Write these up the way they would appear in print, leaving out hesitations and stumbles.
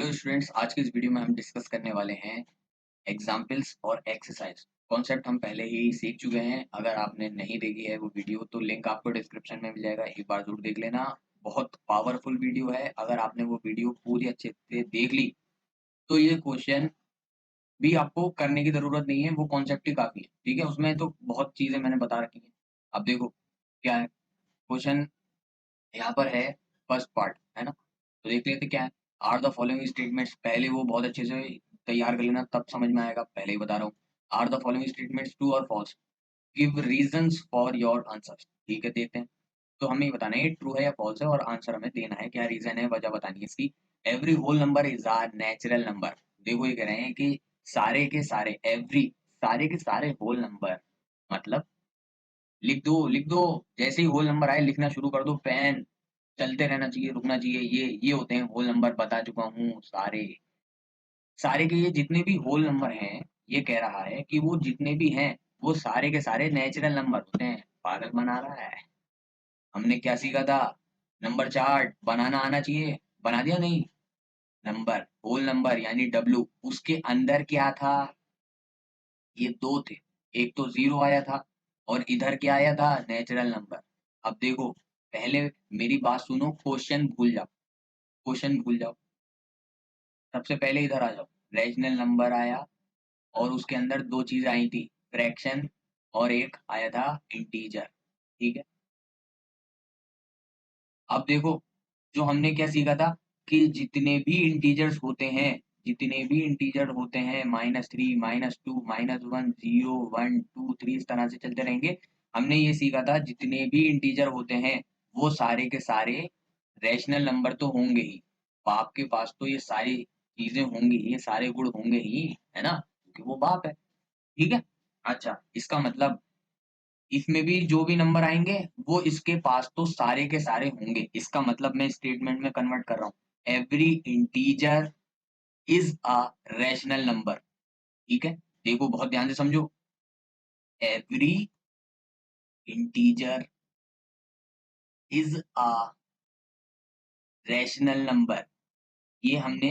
Hello students, आज के इस वीडियो में हम डिस्कस करने वाले हैं एग्जाम्पल्स और एक्सरसाइज। कॉन्सेप्ट हम पहले ही सीख चुके हैं। अगर आपने नहीं देखी है वो वीडियो तो लिंक आपको डिस्क्रिप्शन में मिल जाएगा, एक बार जरूर देख लेना। बहुत पावरफुल वीडियो है। अगर आपने वो वीडियो पूरी अच्छे से देख ली तो ये क्वेश्चन भी आपको करने की जरूरत नहीं है, वो कॉन्सेप्ट ही काफी है। ठीक है, उसमें तो बहुत चीजें मैंने बता रखी है। अब देखो क्या है क्वेश्चन। यहाँ पर है फर्स्ट पार्ट, है ना। तो देख लेते क्या है। आर द फॉलोइंग स्टेटमेंट्स, पहले वो बहुत अच्छे से तैयार कर लेना, तब समझ में आएगा। पहले ही बता रहा हूँ, are the following statements true और false, give reasons for your answers. ठीक है, देखते हैं। तो हमें ये बताना है ये ट्रू है या फॉल्स है, और आंसर हमें देना है, क्या रीजन है, वजह बतानी है इसकी। Every whole number is are natural number. देखो ये कह रहे हैं कि सारे के सारे, एवरी, सारे के सारे होल नंबर, मतलब लिख दो। जैसे ही होल नंबर आए लिखना शुरू कर दो, पेन चलते रहना चाहिए, रुकना चाहिए। ये होते हैं होल नंबर, बता चुका हूँ। सारे सारे के ये जितने भी होल नंबर हैं, ये कह रहा है कि वो जितने भी हैं वो सारे के सारे नेचुरल नंबर होते हैं। पागल बना रहा है। हमने क्या सीखा था? नंबर चार्ट बनाना आना चाहिए, बना दिया नहीं? नंबर, होल नंबर यानी डब्लू, उसके अंदर क्या था? ये दो थे, एक तो जीरो आया था और इधर क्या आया था? Natural number. अब देखो, पहले मेरी बात सुनो, क्वेश्चन भूल जाओ, क्वेश्चन भूल जाओ। सबसे पहले इधर आ जाओ। रैशनल नंबर आया और उसके अंदर दो चीज आई थी, फ्रैक्शन और एक आया था इंटीजर। ठीक है। अब देखो, जो हमने क्या सीखा था कि जितने भी इंटीजर्स होते हैं, जितने भी इंटीजर होते हैं, -3, -2, -1, 0, 1, 2, 3, इस तरह से चलते रहेंगे। हमने ये सीखा था जितने भी इंटीजर होते हैं वो सारे के सारे रैशनल नंबर तो होंगे ही। बाप के पास तो ये सारी चीजें होंगी, ये सारे गुण होंगे ही, है ना, क्योंकि वो बाप है। ठीक है। अच्छा, इसका मतलब इसमें भी जो भी नंबर आएंगे वो इसके पास तो सारे के सारे होंगे। इसका मतलब मैं स्टेटमेंट में कन्वर्ट कर रहा हूँ, every integer is a rational number. ठीक है। देखो बहुत ध्यान से समझो, every integer is a rational number, ये हमने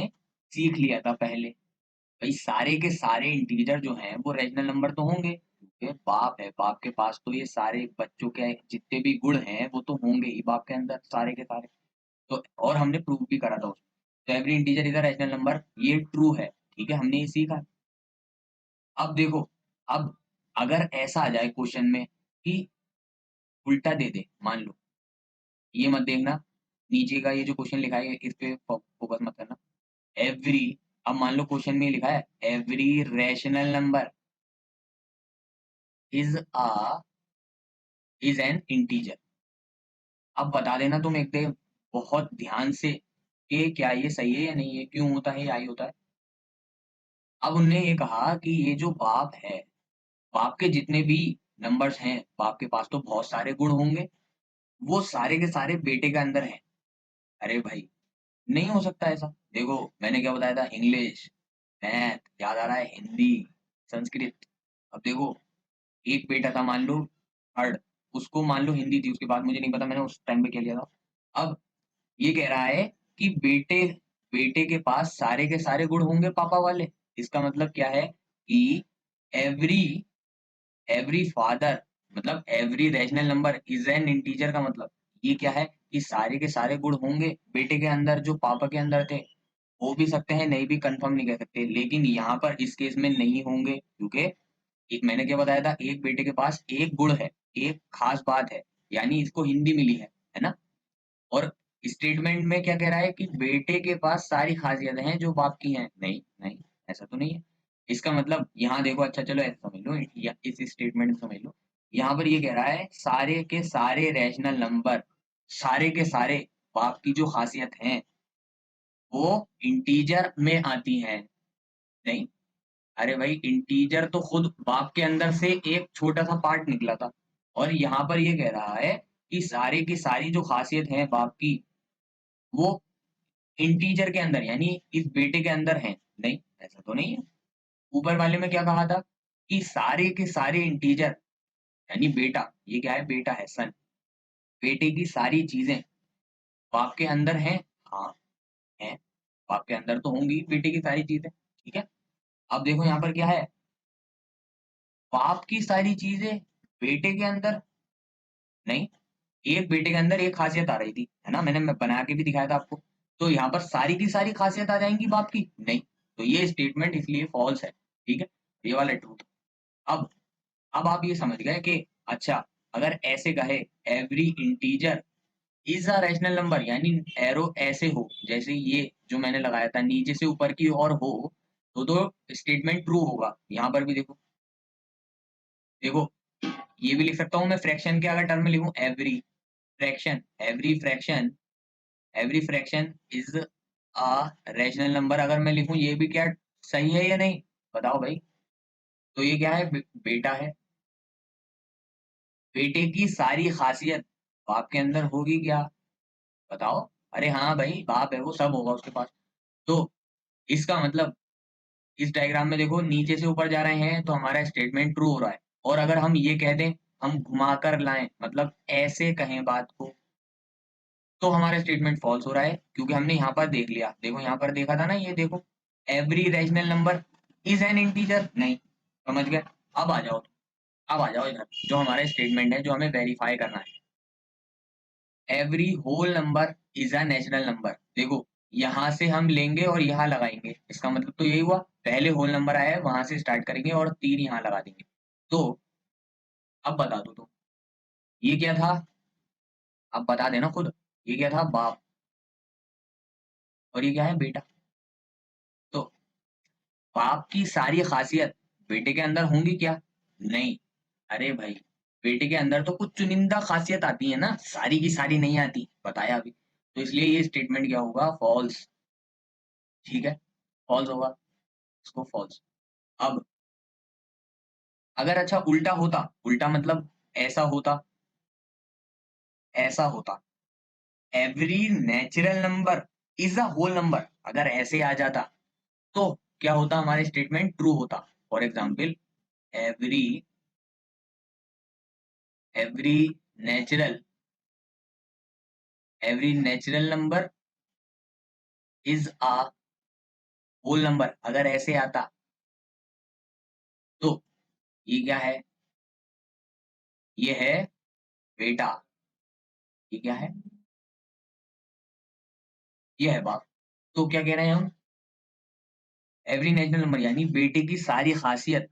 सीख लिया था पहले। भाई सारे के सारे इंटीजर जो हैं वो रैशनल नंबर तो होंगे, क्योंकि बाप है, बाप के पास तो ये सारे बच्चों के जितने भी गुण हैं वो तो होंगे ही बाप के अंदर, सारे के सारे। तो और हमने प्रूव भी करा था उसमें। तो every integer is a rational number, ये ट्रू है। ठीक है, हमने ये सीखा। अब देखो, अब अगर ऐसा आ जाए क्वेश्चन में कि उल्टा दे दे, मान लो, ये मत देखना, नीचे का ये जो क्वेश्चन लिखा है इस पे फोकस मत करना। एवरी, अब मान लो क्वेश्चन में लिखा है every rational number is a is an integer. अब बता देना तुम एक दे, बहुत ध्यान से, कि क्या ये सही है या नहीं है, क्यों होता है या आई होता है। अब उनने ये कहा कि ये जो बाप है, बाप के जितने भी नंबर्स हैं, बाप के पास तो बहुत सारे गुण होंगे, वो सारे के सारे बेटे के अंदर हैं। अरे भाई, नहीं हो सकता ऐसा। देखो मैंने क्या बताया था, इंग्लिश, मैथ, याद आ रहा है, हिंदी, संस्कृत। अब देखो, एक बेटा था मान लो, थर्ड, उसको मान लो हिंदी थी, उसके बाद मुझे नहीं पता मैंने उस टाइम पे क्या लिया था। अब ये कह रहा है कि बेटे बेटे के पास सारे के सारे गुण होंगे पापा वाले। इसका मतलब क्या है कि एवरी एवरी फादर, मतलब every rational number is an integer, का मतलब ये क्या है कि सारे के सारे गुण होंगे बेटे के अंदर जो पापा के अंदर थे। हो भी सकते हैं, नहीं भी, कंफर्म नहीं कह सकते, लेकिन यहाँ पर इस केस में नहीं होंगे, क्योंकि एक मैंने क्या बताया था, एक बेटे के पास एक गुण है, एक खास बात है, यानी इसको हिंदी मिली है ना। और स्टेटमेंट में क्या कह रहा है कि बेटे के पास सारी खासियतें हैं जो बाप की हैं। नहीं नहीं, ऐसा तो नहीं है। इसका मतलब यहाँ देखो, अच्छा चलो ऐसा समझ लो, या इस स्टेटमेंट में समझ लो, यहाँ पर ये कह रहा है सारे के सारे रैशनल नंबर, सारे के सारे बाप की जो खासियत हैं वो इंटीजर में आती हैं। नहीं, अरे भाई, इंटीजर तो खुद बाप के अंदर से एक छोटा सा पार्ट निकला था, और यहाँ पर ये कह रहा है कि सारे की सारी जो खासियत है बाप की, वो इंटीजर के अंदर यानी इस बेटे के अंदर है। नहीं, ऐसा तो नहीं है। ऊपर वाले में क्या कहा था कि सारे के सारे इंटीजर, यानी बेटा, ये क्या है, बेटा है, सन, बेटे की सारी चीजें बाप के अंदर हैं। हाँ, है। बाप के अंदर तो होंगी बेटे की सारी चीजें, ठीक है। अब देखो यहाँ पर क्या है, बाप की सारी चीजें बेटे के अंदर नहीं, एक बेटे के अंदर एक खासियत आ रही थी, है ना, मैं बना के भी दिखाया था आपको। तो यहाँ पर सारी की सारी खासियत आ जाएंगी बाप की, नहीं। तो ये स्टेटमेंट इसलिए फॉल्स है, ठीक है, ये वाला ट्रू। अब अब आप ये समझ गए कि अच्छा, अगर ऐसे कहे every integer is a rational number, यानी एरो ऐसे हो जैसे ये जो मैंने लगाया था नीचे से ऊपर की ओर हो, तो स्टेटमेंट ट्रू होगा। यहाँ पर भी देखो, देखो ये भी लिख सकता हूँ मैं फ्रैक्शन के अगर टर्म में लिखूं, fraction every fraction every fraction is a rational number, अगर मैं लिखूं ये भी क्या सही है या नहीं, बताओ भाई। तो ये क्या है, बेटा है, बेटे की सारी खासियत बाप के अंदर होगी क्या, बताओ। अरे हाँ भाई, बाप है वो, सब होगा उसके पास। तो इसका मतलब इस डायग्राम में देखो नीचे से ऊपर जा रहे हैं तो हमारा स्टेटमेंट ट्रू हो रहा है। और अगर हम ये कह दें, हम घुमाकर लाएं, मतलब ऐसे कहें बात को, तो हमारा स्टेटमेंट फॉल्स हो रहा है, क्योंकि हमने यहाँ पर देख लिया, देखो यहाँ पर देखा था ना, ये देखो every rational number is an integer, नहीं, समझ गए। अब आ जाओ, अब आ जाओ इधर, जो हमारा स्टेटमेंट है जो हमें वेरीफाई करना है, every whole number is a natural number. देखो यहाँ से हम लेंगे और यहाँ लगाएंगे, इसका मतलब तो यही हुआ, पहले होल नंबर आया है वहां से स्टार्ट करेंगे और तीन यहाँ लगा देंगे। तो अब बता दो तुम, ये क्या था, अब बता देना खुद, ये क्या था, बाप, और ये क्या है, बेटा। तो बाप की सारी खासियत बेटे के अंदर होंगी क्या, नहीं। अरे भाई, बेटे के अंदर तो कुछ चुनिंदा खासियत आती है ना, सारी की सारी नहीं आती, बताया अभी। तो इसलिए ये स्टेटमेंट क्या होगा, फॉल्स, ठीक है, फॉल्स होगा, इसको फॉल्स। अब अगर अच्छा उल्टा होता, उल्टा मतलब ऐसा होता, ऐसा होता, every natural number is a whole number, अगर ऐसे आ जाता तो क्या होता, हमारे स्टेटमेंट ट्रू होता। For example, every every natural every natural number is a whole number, अगर ऐसे आता तो ये क्या है, ये है बेटा, ये क्या है, ये है बाप। तो क्या कह रहे हैं हम, एवरी नेचुरल नंबर यानी बेटे की सारी खासियत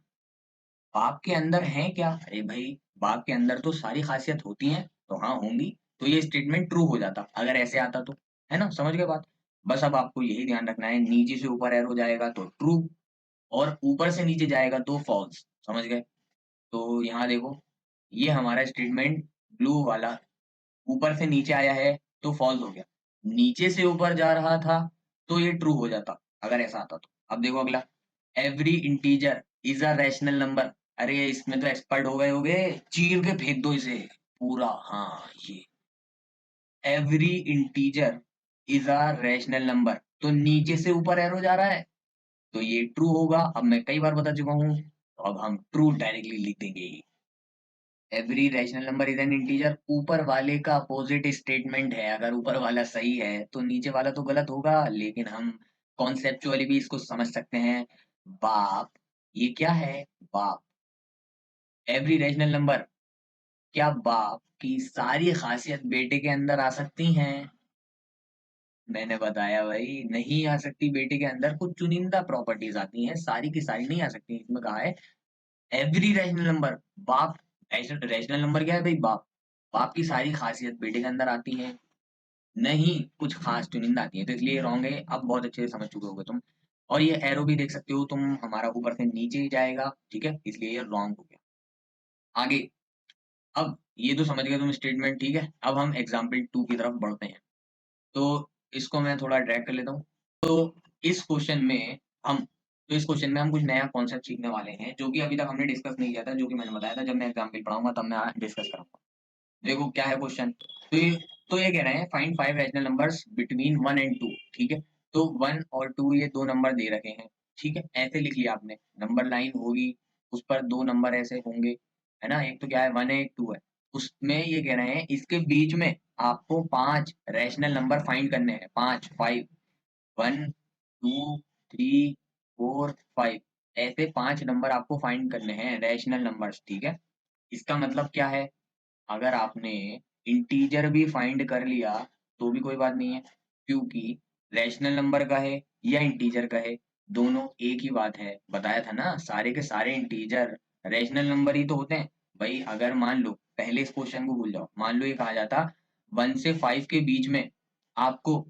बाप के अंदर है क्या, अरे भाई, बाप के अंदर तो सारी खासियत होती हैं, तो हाँ होंगी। तो ये स्टेटमेंट ट्रू हो जाता अगर ऐसे आता तो, है ना, समझ गए बात। बस अब आपको यही ध्यान रखना है, नीचे से ऊपर एरो जाएगा तो ट्रू, और ऊपर से नीचे जाएगा तो फॉल्स, समझ गए। तो यहाँ देखो, ये हमारा स्टेटमेंट ब्लू वाला ऊपर से नीचे आया है तो फॉल्स हो गया, नीचे से ऊपर जा रहा था तो ये ट्रू हो जाता अगर ऐसा आता तो। अब देखो अगला, every integer is a rational number, अरे इसमें तो एक्सपर्ट हो गए होगे, चीर के फेंक दो इसे पूरा, हाँ ये every integer is a rational number, तो नीचे से ऊपर एरो जा रहा है तो ये ट्रू होगा। अब मैं कई बार बता चुका हूं, तो अब हम ट्रू डायरेक्टली लिख देंगे, every rational number is an integer, ऊपर वाले का अपोजिट स्टेटमेंट है, अगर ऊपर वाला सही है तो नीचे वाला तो गलत होगा, लेकिन हम कॉन्सेप्चुअली भी इसको समझ सकते हैं। बाप, ये क्या है, बाप, एवरी रैशनल नंबर, क्या बाप की सारी खासियत बेटे के अंदर आ सकती हैं, मैंने बताया भाई नहीं आ सकती, बेटे के अंदर कुछ चुनिंदा प्रॉपर्टीज आती हैं, सारी की सारी नहीं आ सकती, इसमें कहा है एवरी रैशनल नंबर, बाप, रैशनल नंबर क्या है भाई, बाप, बाप की सारी खासियत बेटे के अंदर आती है, नहीं कुछ खास चुनिंदा आती है, तो इसलिए रॉन्ग है। अब बहुत अच्छे से समझ चुके होगे तुम, और ये एरो भी देख सकते हो तुम, हमारा ऊपर से नीचे ही जाएगा, ठीक है, इसलिए ये रॉन्ग हो गया। आगे, अब ये तो समझ गए तुम स्टेटमेंट, ठीक है। अब हम एग्जाम्पल 2 की तरफ बढ़ते हैं, तो इसको मैं थोड़ा ड्रैग कर लेता हूँ। तो इस क्वेश्चन में हम इस क्वेश्चन में हम कुछ नया कॉन्सेप्ट सीखने वाले हैं, जो कि अभी तक हमने डिस्कस नहीं किया था, जो कि मैंने बताया था जब मैं एग्जाम्पल पढ़ाऊंगा तब मैं डिस्कस करूंगा। देखो क्या है क्वेश्चन, तो ये कह रहे हैं find five rational numbers between 1 and 2, ठीक है। तो 1 और 2 ये दो नंबर दे रखे हैं, ठीक है, ऐसे लिख लिया आपने, नंबर लाइन होगी, उस पर दो नंबर ऐसे होंगे, है ना, एक तो क्या है 1 है, एक 2 है। उसमें ये कह रहे हैं इसके बीच में आपको पांच रैशनल नंबर फाइंड करने हैं, पांच, 5, 1 2, 3, 4, 5 ऐसे 5 नंबर आपको फाइंड करने हैं रैशनल नंबर्स, ठीक है? इसका मतलब क्या है? अगर आपने इंटीजर भी फाइंड कर लिया तो भी कोई बात नहीं है, क्योंकि रैशनल नंबर का है या इंटीजर का है, दोनों एक ही बात है। बताया था ना, सारे के सारे इंटीजर रैशनल नंबर ही तो होते हैं। भाई अगर मान लो, पहले इस क्वेश्चन को भूल जाओ, मान लो ये कहा जाता 1 से 5 के बीच में आपको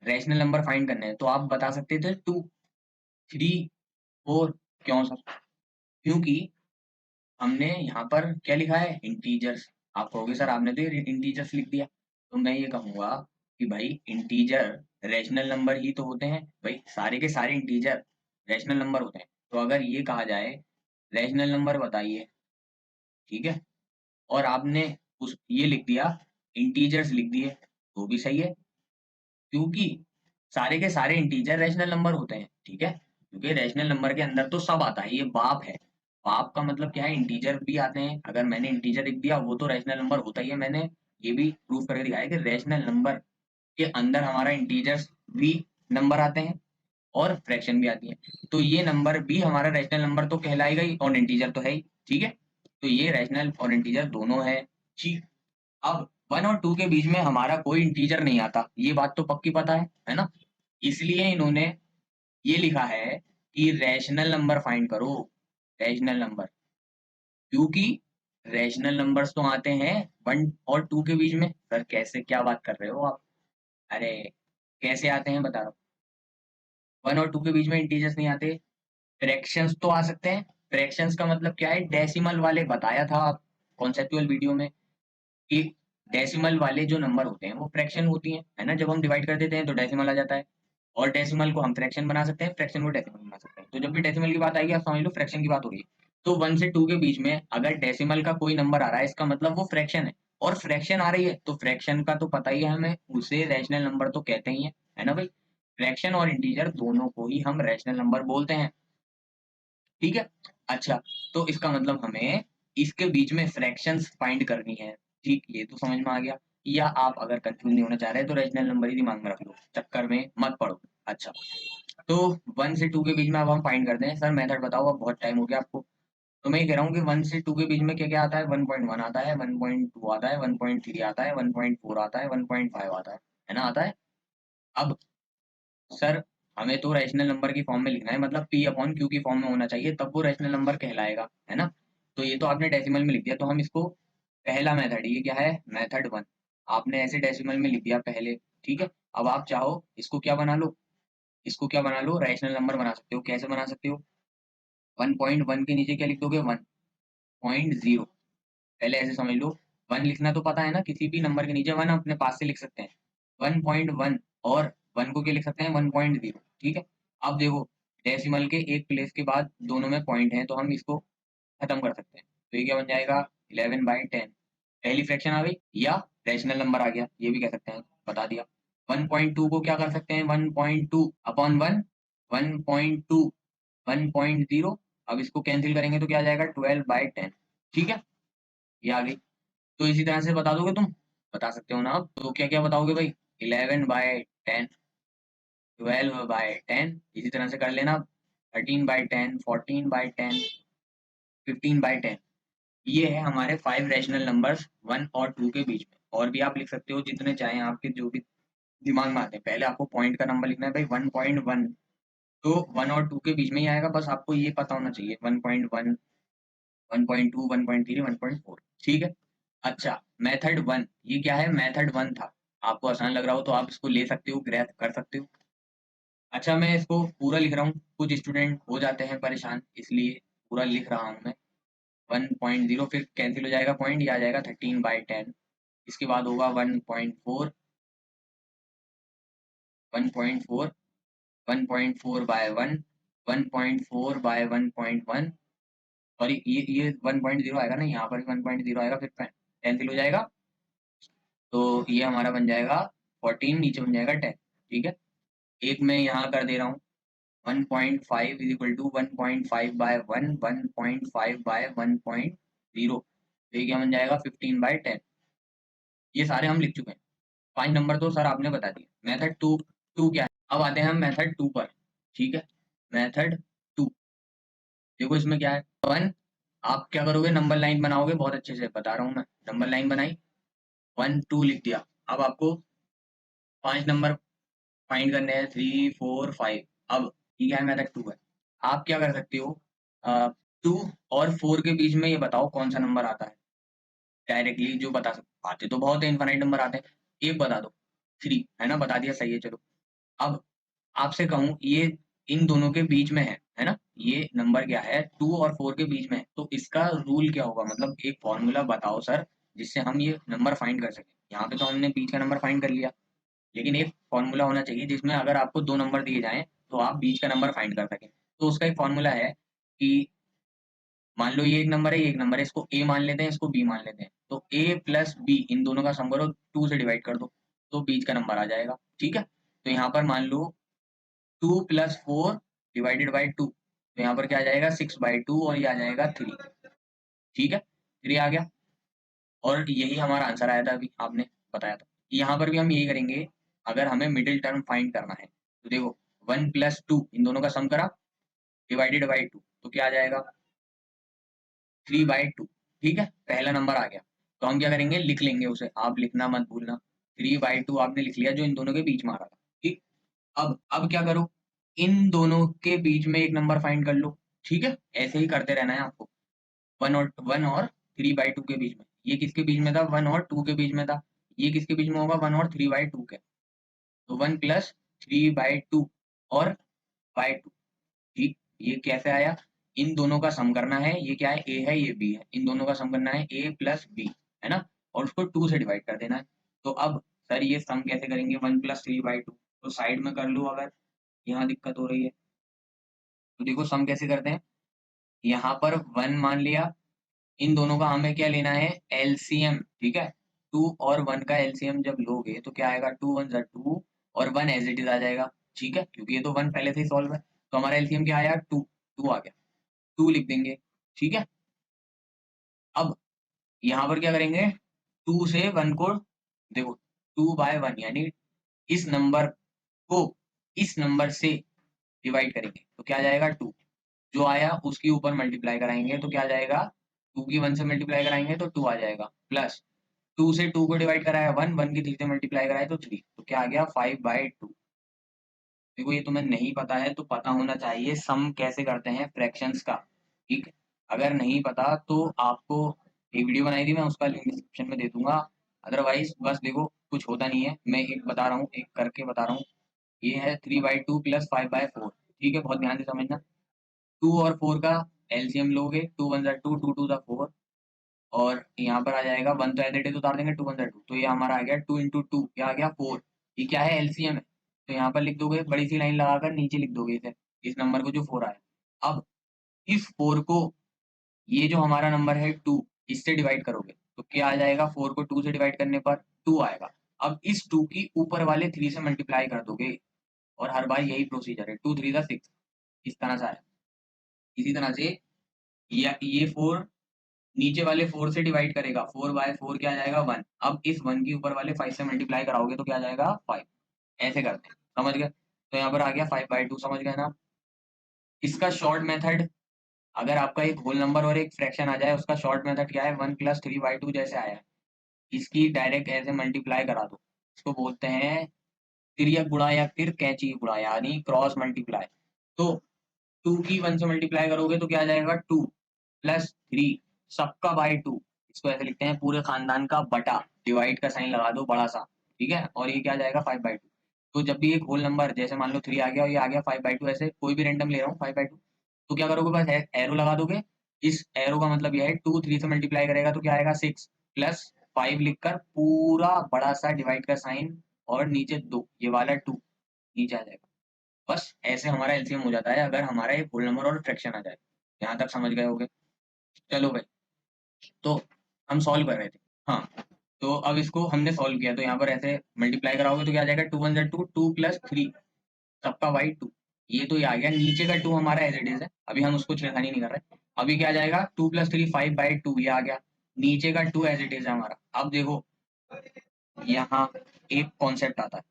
रैशनल नंबर फाइंड करना है, तो आप बता सकते थे 2, 3, 4। क्यों सर? क्योंकि हमने यहाँ पर क्या लिखा है? इंटीजर्स। आप कहोगे सर आपने तो ये इंटीजर्स लिख दिया, तो मैं ये कहूंगा कि भाई इंटीजर रैशनल नंबर ही तो होते हैं। भाई सारे के सारे इंटीजर रैशनल नंबर होते हैं। तो अगर ये कहा जाए रैशनल नंबर बताइए, ठीक है, और आपने उस ये लिख दिया, इंटीजर्स लिख दिए, तो भी सही है, क्योंकि सारे के सारे इंटीजर रैशनल नंबर होते हैं, ठीक है? क्योंकि रैशनल नंबर के अंदर तो सब आता है, ये बाप है। बाप का मतलब क्या है? इंटीजर भी आते हैं। अगर मैंने इंटीजर लिख दिया वो तो रैशनल नंबर होता ही है। मैंने ये भी प्रूव करके दिखाया कि रैशनल नंबर के अंदर हमारा इंटीजर्स भी नंबर आते हैं और फ्रैक्शन भी आती है। तो ये नंबर भी हमारा रैशनल नंबर तो कहलाएगा ही, और इंटीजर तो है ही, ठीक है? तो ये रैशनल और इंटीजर दोनों है। ठीक। अब 1 और 2 के बीच में हमारा कोई इंटीजर नहीं आता, ये बात तो पक्की पता है ना? इसलिए इन्होंने ये लिखा है कि रैशनल नंबर फाइंड करो, रैशनल नंबर, क्योंकि रैशनल नंबर्स तो आते हैं 1 और 2 के बीच में। सर कैसे, क्या बात कर रहे हो आप? अरे कैसे आते हैं बता रहा हूँ। 1 और 2 के बीच में इंटीजर्स नहीं आते, फ्रैक्शंस तो आ सकते हैं। फ्रैक्शंस का मतलब क्या है? डेसिमल वाले, बताया था कॉन्सेप्चुअल वीडियो में कि डेसिमल वाले जो नंबर होते हैं वो फ्रैक्शन होती हैं, है ना? जब हम डिवाइड कर देते हैं तो डेसिमल आ जाता है, और डेसिमल को हम फ्रैक्शन बना सकते हैं, फ्रैक्शन को डेसिमल बना सकते हैं। तो जब भी डेसिमल की बात आएगी आप समझ लो फ्रैक्शन की बात हो रही है। तो 1 से 2 के बीच में अगर डेसिमल का कोई नंबर आ रहा है, इसका मतलब वो फ्रैक्शन है, और फ्रैक्शन आ रही है तो फ्रैक्शन का तो पता ही है हमें, उसे रैशनल नंबर तो कहते ही है ना भाई? फ्रैक्शन और इंटीजर दोनों को ही हम रैशनल नंबर बोलते हैं, ठीक है? अच्छा, तो इसका मतलब हमें इसके बीच में फ्रैक्शंस फाइंड करनी है, ठीक? ये तो समझ में आ गया। या आप अगर कंफ्यूज नहीं होना चाह रहे तो रैशनल नंबर ही दिमाग में रख लो, चक्कर में मत पड़ो। अच्छा, तो 1 से 2 के बीच में अब हम फाइंड करते हैं। सर मेथड बताओ, अब बहुत टाइम हो गया आपको। तो मैं ये कह रहा हूँ कि 1 से 2 के बीच में क्या-क्या आता है? 1.1 आता है, 1.2 आता है, 1.3 आता है, 1.4 आता है, 1.5 आता है ना? आता है। अब सर हमें तो रैशनल नंबर की फॉर्म में लिखना है, मतलब पी अपॉन क्यू की फॉर्म में होना चाहिए, तब वो रैशनल नंबर कहलाएगा, है ना? तो ये तो आपने डेसिमल में लिख दिया, तो हम इसको, पहला मेथड ये क्या है? मेथड 1 आपने ऐसे डेसिमल में लिख दिया पहले, ठीक है? अब आप चाहो इसको क्या बना लो, इसको क्या बना लो, रैशनल नंबर बना सकते हो। कैसे बना सकते हो? 1.1 के नीचे क्या लिख दोगे? 1.0। पहले ऐसे समझ लो, 1 लिखना तो पता है ना, किसी भी नंबर के नीचे 1 अपने पास से लिख सकते हैं। 1.1 और 1 को क्या लिख सकते हैं? 1.0, ठीक है? अब देखो, डेसिमल के एक प्लेस के बाद दोनों में पॉइंट है, तो हम इसको खत्म कर सकते हैं। तो ये क्या बन जाएगा? 11/10। पहली फ्रैक्शन आ गई, या रैशनल नंबर आ गया, ये भी कह सकते हैं, बता दिया। 1.2 को क्या कर सकते हैं? 1.2 अपॉन 1, 1.2, 1.0। अब इसको कैंसिल करेंगे तो क्या आ जाएगा? 12/10, ठीक है? ये आ गई। तो इसी तरह से बता दोगे तुम? बता सकते हो ना आप? तो क्या क्या बताओगे भाई? 11/10, 12/10, इसी तरह से कर लेना। 13/10, 14/10, 15/10। ये है हमारे 5 रैशनल नंबर्स 1 और 2 के बीच में। और भी आप लिख सकते हो जितने चाहें, आपके जो भी दिमाग में आते हैं। पहले आपको पॉइंट का नंबर लिखना है भाई, 1.1, तो 1 और 2 के बीच में ही आएगा, बस आपको ये पता होना चाहिए। 1.1, 1.2, 1.3, 1.4, ठीक है? अच्छा, मेथड 1 ये क्या है? मेथड 1 था। आपको आसान लग रहा हो तो आप इसको ले सकते हो, ग्रैस्प कर सकते हो। अच्छा, मैं इसको पूरा लिख रहा हूँ, कुछ स्टूडेंट हो जाते हैं परेशान, इसलिए पूरा लिख रहा हूँ मैं। 1.0 फिर कैंसिल हो जाएगा पॉइंट, ये आ जाएगा 13/10। इसके बाद होगा 1.4, 1.4, 1.4/1, 1.4/1.1, और ये 1.0 आएगा ना, यहाँ पर भी 1.0 आएगा, फिर कैंसिल हो जाएगा। तो ये हमारा बन जाएगा 14, नीचे बन जाएगा 10, ठीक है? एक मैं यहाँ कर दे रहा हूँ, 1.5 इज इक्वल टू 1.5/1, 1.5/1.0, तो ये क्या बन जाएगा? 15/10। ये सारे हम लिख चुके हैं। 5 नंबर तो सर आपने बता दिए। मेथड 2 क्या है? अब आते हैं हम मेथड 2 पर। ठीक है, मेथड 2, देखो इसमें क्या है। 1, आप क्या करोगे, नंबर लाइन बनाओगे, बहुत अच्छे से बता रहा हूँ मैं। नंबर लाइन बनाई, 1 2 लिख दिया। अब आपको 5 नंबर फाइंड करने हैं, 3 4 5। अब ये क्या है, मेथड 2 है। आप क्या कर सकते हो, 2 और 4 के बीच में ये बताओ कौन सा नंबर आता है। डायरेक्टली जो बता सकते, आते तो बहुत है, इनफाइनाइट नंबर आते हैं। एक बता दो, 3 है ना, बता दिया, सही है, चलो। अब आपसे कहूँ, ये इन दोनों के बीच में है ना, ये नंबर क्या है, 2 और 4 के बीच में है, तो इसका रूल क्या होगा, मतलब एक फॉर्मूला बताओ सर, जिससे हम ये नंबर फाइंड कर सकें। यहाँ पे तो हमने बीच का नंबर फाइंड कर लिया, लेकिन एक फॉर्मूला होना चाहिए जिसमें अगर आपको 2 नंबर दिए जाएँ, तो आप बीच का नंबर फाइंड कर सकें। तो उसका एक फॉर्मूला है कि मान लो ये एक नंबर है, ये एक नंबर है, इसको A मान लेते हैं, इसको B मान लेते हैं। तो A प्लस B इन दोनों का सम करो, 2 से डिवाइड कर दो, तो बीच का नंबर आ जाएगा। ठीक है? तो यहाँ पर मान लो 2 प्लस 4 डिवाइडेड बाय 2, तो यहाँ पर क्या आ जाएगा, 6/2, और ये आ जाएगा 3। ठीक है? 3 आ गया, और यही हमारा आंसर आया था, अभी आपने बताया था। यहाँ पर भी हम यही करेंगे, अगर हमें मिडिल टर्म फाइंड करना है। तो देखो 1 प्लस 2 इन दोनों का सम करा, डिवाइडेड बाय 2, तो क्या आ जाएगा, 3/2। ठीक है, पहला नंबर आ गया। तो हम क्या करेंगे, लिख लेंगे उसे, आप लिखना मत भूलना। 3/2 आपने लिख लिया, जो इन दोनों के बीच में आ रहा था। ठीक, अब क्या करो, इन दोनों के बीच में एक नंबर फाइंड कर लो। ठीक है, ऐसे ही करते रहना है आपको। 1 और 3/2 के बीच में, ये किसके बीच में था, 1 और 2 के बीच में था। ये किसके बीच में होगा, 1 और 3/2 के। तो 1 + 3/2 और बाई 2। ठीक, ये कैसे आया, इन दोनों का सम करना है, ये क्या है, ए है, ये बी है, इन दोनों का सम करना है, ए प्लस बी, है ना, और उसको 2 से डिवाइड कर देना है। तो अब सर ये सम कैसे करेंगे, 1 + 3/2, तो साइड में कर लो, अगर यहाँ दिक्कत हो रही है। तो देखो सम कैसे करते हैं, यहाँ पर 1 मान लिया, इन दोनों का हमें क्या लेना है, एलसीएम। ठीक है, 2 और 1 का एलसीएम जब लोगे तो क्या आएगा, 2 1 ज़ा 2, और 1 एज इट इज आ जाएगा। ठीक है, क्योंकि ये तो 1 पहले से ही सॉल्व है, तो हमारा एलसीएम क्या आया, 2, 2 आ गया, 2 लिख देंगे। ठीक है, अब यहाँ पर क्या करेंगे, 2 से 1 को, देखो 2/1, यानी इस नंबर को इस नंबर से डिवाइड करेंगे, तो क्या आ जाएगा, 2। जो आया उसके ऊपर मल्टीप्लाई कराएंगे, तो क्या आ जाएगा, 2 की 1 से मल्टीप्लाई कराएंगे तो 2 आ जाएगा, प्लस 2 से 2 को डिवाइड कराया 1, 1 की 3 से मल्टीप्लाई कराए तो 3, तो क्या आ गया, 5/2। देखो ये तुम्हें नहीं पता है तो पता होना चाहिए सम कैसे करते हैं फ्रैक्शंस का। ठीक है, अगर नहीं पता तो आपको एक वीडियो बनाई थी, मैं उसका लिंक डिस्क्रिप्शन में दे दूंगा। अदरवाइज बस देखो, कुछ होता नहीं है, मैं एक बता रहा हूँ, एक करके बता रहा हूँ। ये है 3/2 + 5/4। ठीक है, बहुत ध्यान से समझना। 2 और 4 का एलसीएम लोगे, 2 1 ज़ा 2, 2 2 ज़ा 4, और यहाँ पर आ जाएगा 1 तो एज इट इज उतार देंगे, 2 1 ज़ा 2, तो ये हमारा आ गया 2 × 2, क्या आ गया, 4। ये क्या है, एलसीएम है, तो यहाँ पर लिख दोगे, बड़ी सी लाइन लगाकर नीचे लिख दोगे इसे, इस नंबर को जो 4 आया। अब इस 4 को, ये जो हमारा नंबर है 2, इससे डिवाइड करोगे तो क्या आ जाएगा, 4 को 2 से डिवाइड करने पर 2 आएगा। अब इस 2 की ऊपर वाले 3 से मल्टीप्लाई कर दोगे, और हर बार यही प्रोसीजर है, 2 3 ज़ा 6, इस तरह से आया। इसी तरह से ये 4 नीचे वाले 4 से डिवाइड करेगा, 4/4 क्या आ जाएगा, 1। अब इस 1 के ऊपर वाले 5 से मल्टीप्लाई कराओगे तो क्या आ जाएगा, 5। ऐसे करते हैं, समझ गए, तो यहाँ पर आ गया 5/2, समझ गए ना। इसका शॉर्ट मेथड, अगर आपका एक होल नंबर और एक फ्रैक्शन आ जाए, उसका शॉर्ट मेथड क्या है, 1 + 3/2 जैसे आया है, इसकी डायरेक्ट ऐसे मल्टीप्लाई करा दो। इसको बोलते हैं तिर्यक गुणा या फिर कैंची गुणा, यानी क्रॉस मल्टीप्लाई। तो 2 की 1 से मल्टीप्लाई करोगे तो क्या आ जाएगा, 2 + 3 सबका बाय 2, इसको ऐसे लिखते हैं, पूरे खानदान का बटा, डिवाइड का साइन लगा दो बड़ा सा। ठीक है, और ये क्या आ जाएगा, 5/2। तो जब भी एक होल नंबर, जैसे मान लो 3 आ गया और ये आ गया 5/2, ऐसे कोई भी रैंडम ले रहा हूँ 5/2, तो क्या करोगे, बस एरो लगा दोगे। इस एरो का मतलब यह है, 2 3 से मल्टीप्लाई करेगा तो क्या आएगा, 6 प्लस 5 लिखकर पूरा बड़ा सा डिवाइड का साइन, और नीचे 2, ये वाला 2 नीचे आ जाएगा। बस ऐसे हमारा एलसीएम हो जाता है, अगर हमारा एक होल नंबर और फ्रैक्शन आ जाए। यहाँ तक समझ गए होगे। चलो भाई, तो हम सॉल्व कर रहे थे। हाँ, तो अब इसको हमने सॉल्व किया, तो यहाँ पर ऐसे मल्टीप्लाई कराओगे तो क्या आ जाएगा, 2 1 ज़ा 2, 2 + 3 सबका बाई 2। ये तो ये आ गया, नीचे का 2 हमारा एज इट इज है, अभी हम उसको छेड़खानी नहीं कर रहे। अभी क्या आ जाएगा, 2 + 3 5/2, ये आ गया। नीचे का 2 एज इट इज है हमारा। अब देखो, यहाँ एक कॉन्सेप्ट आता है,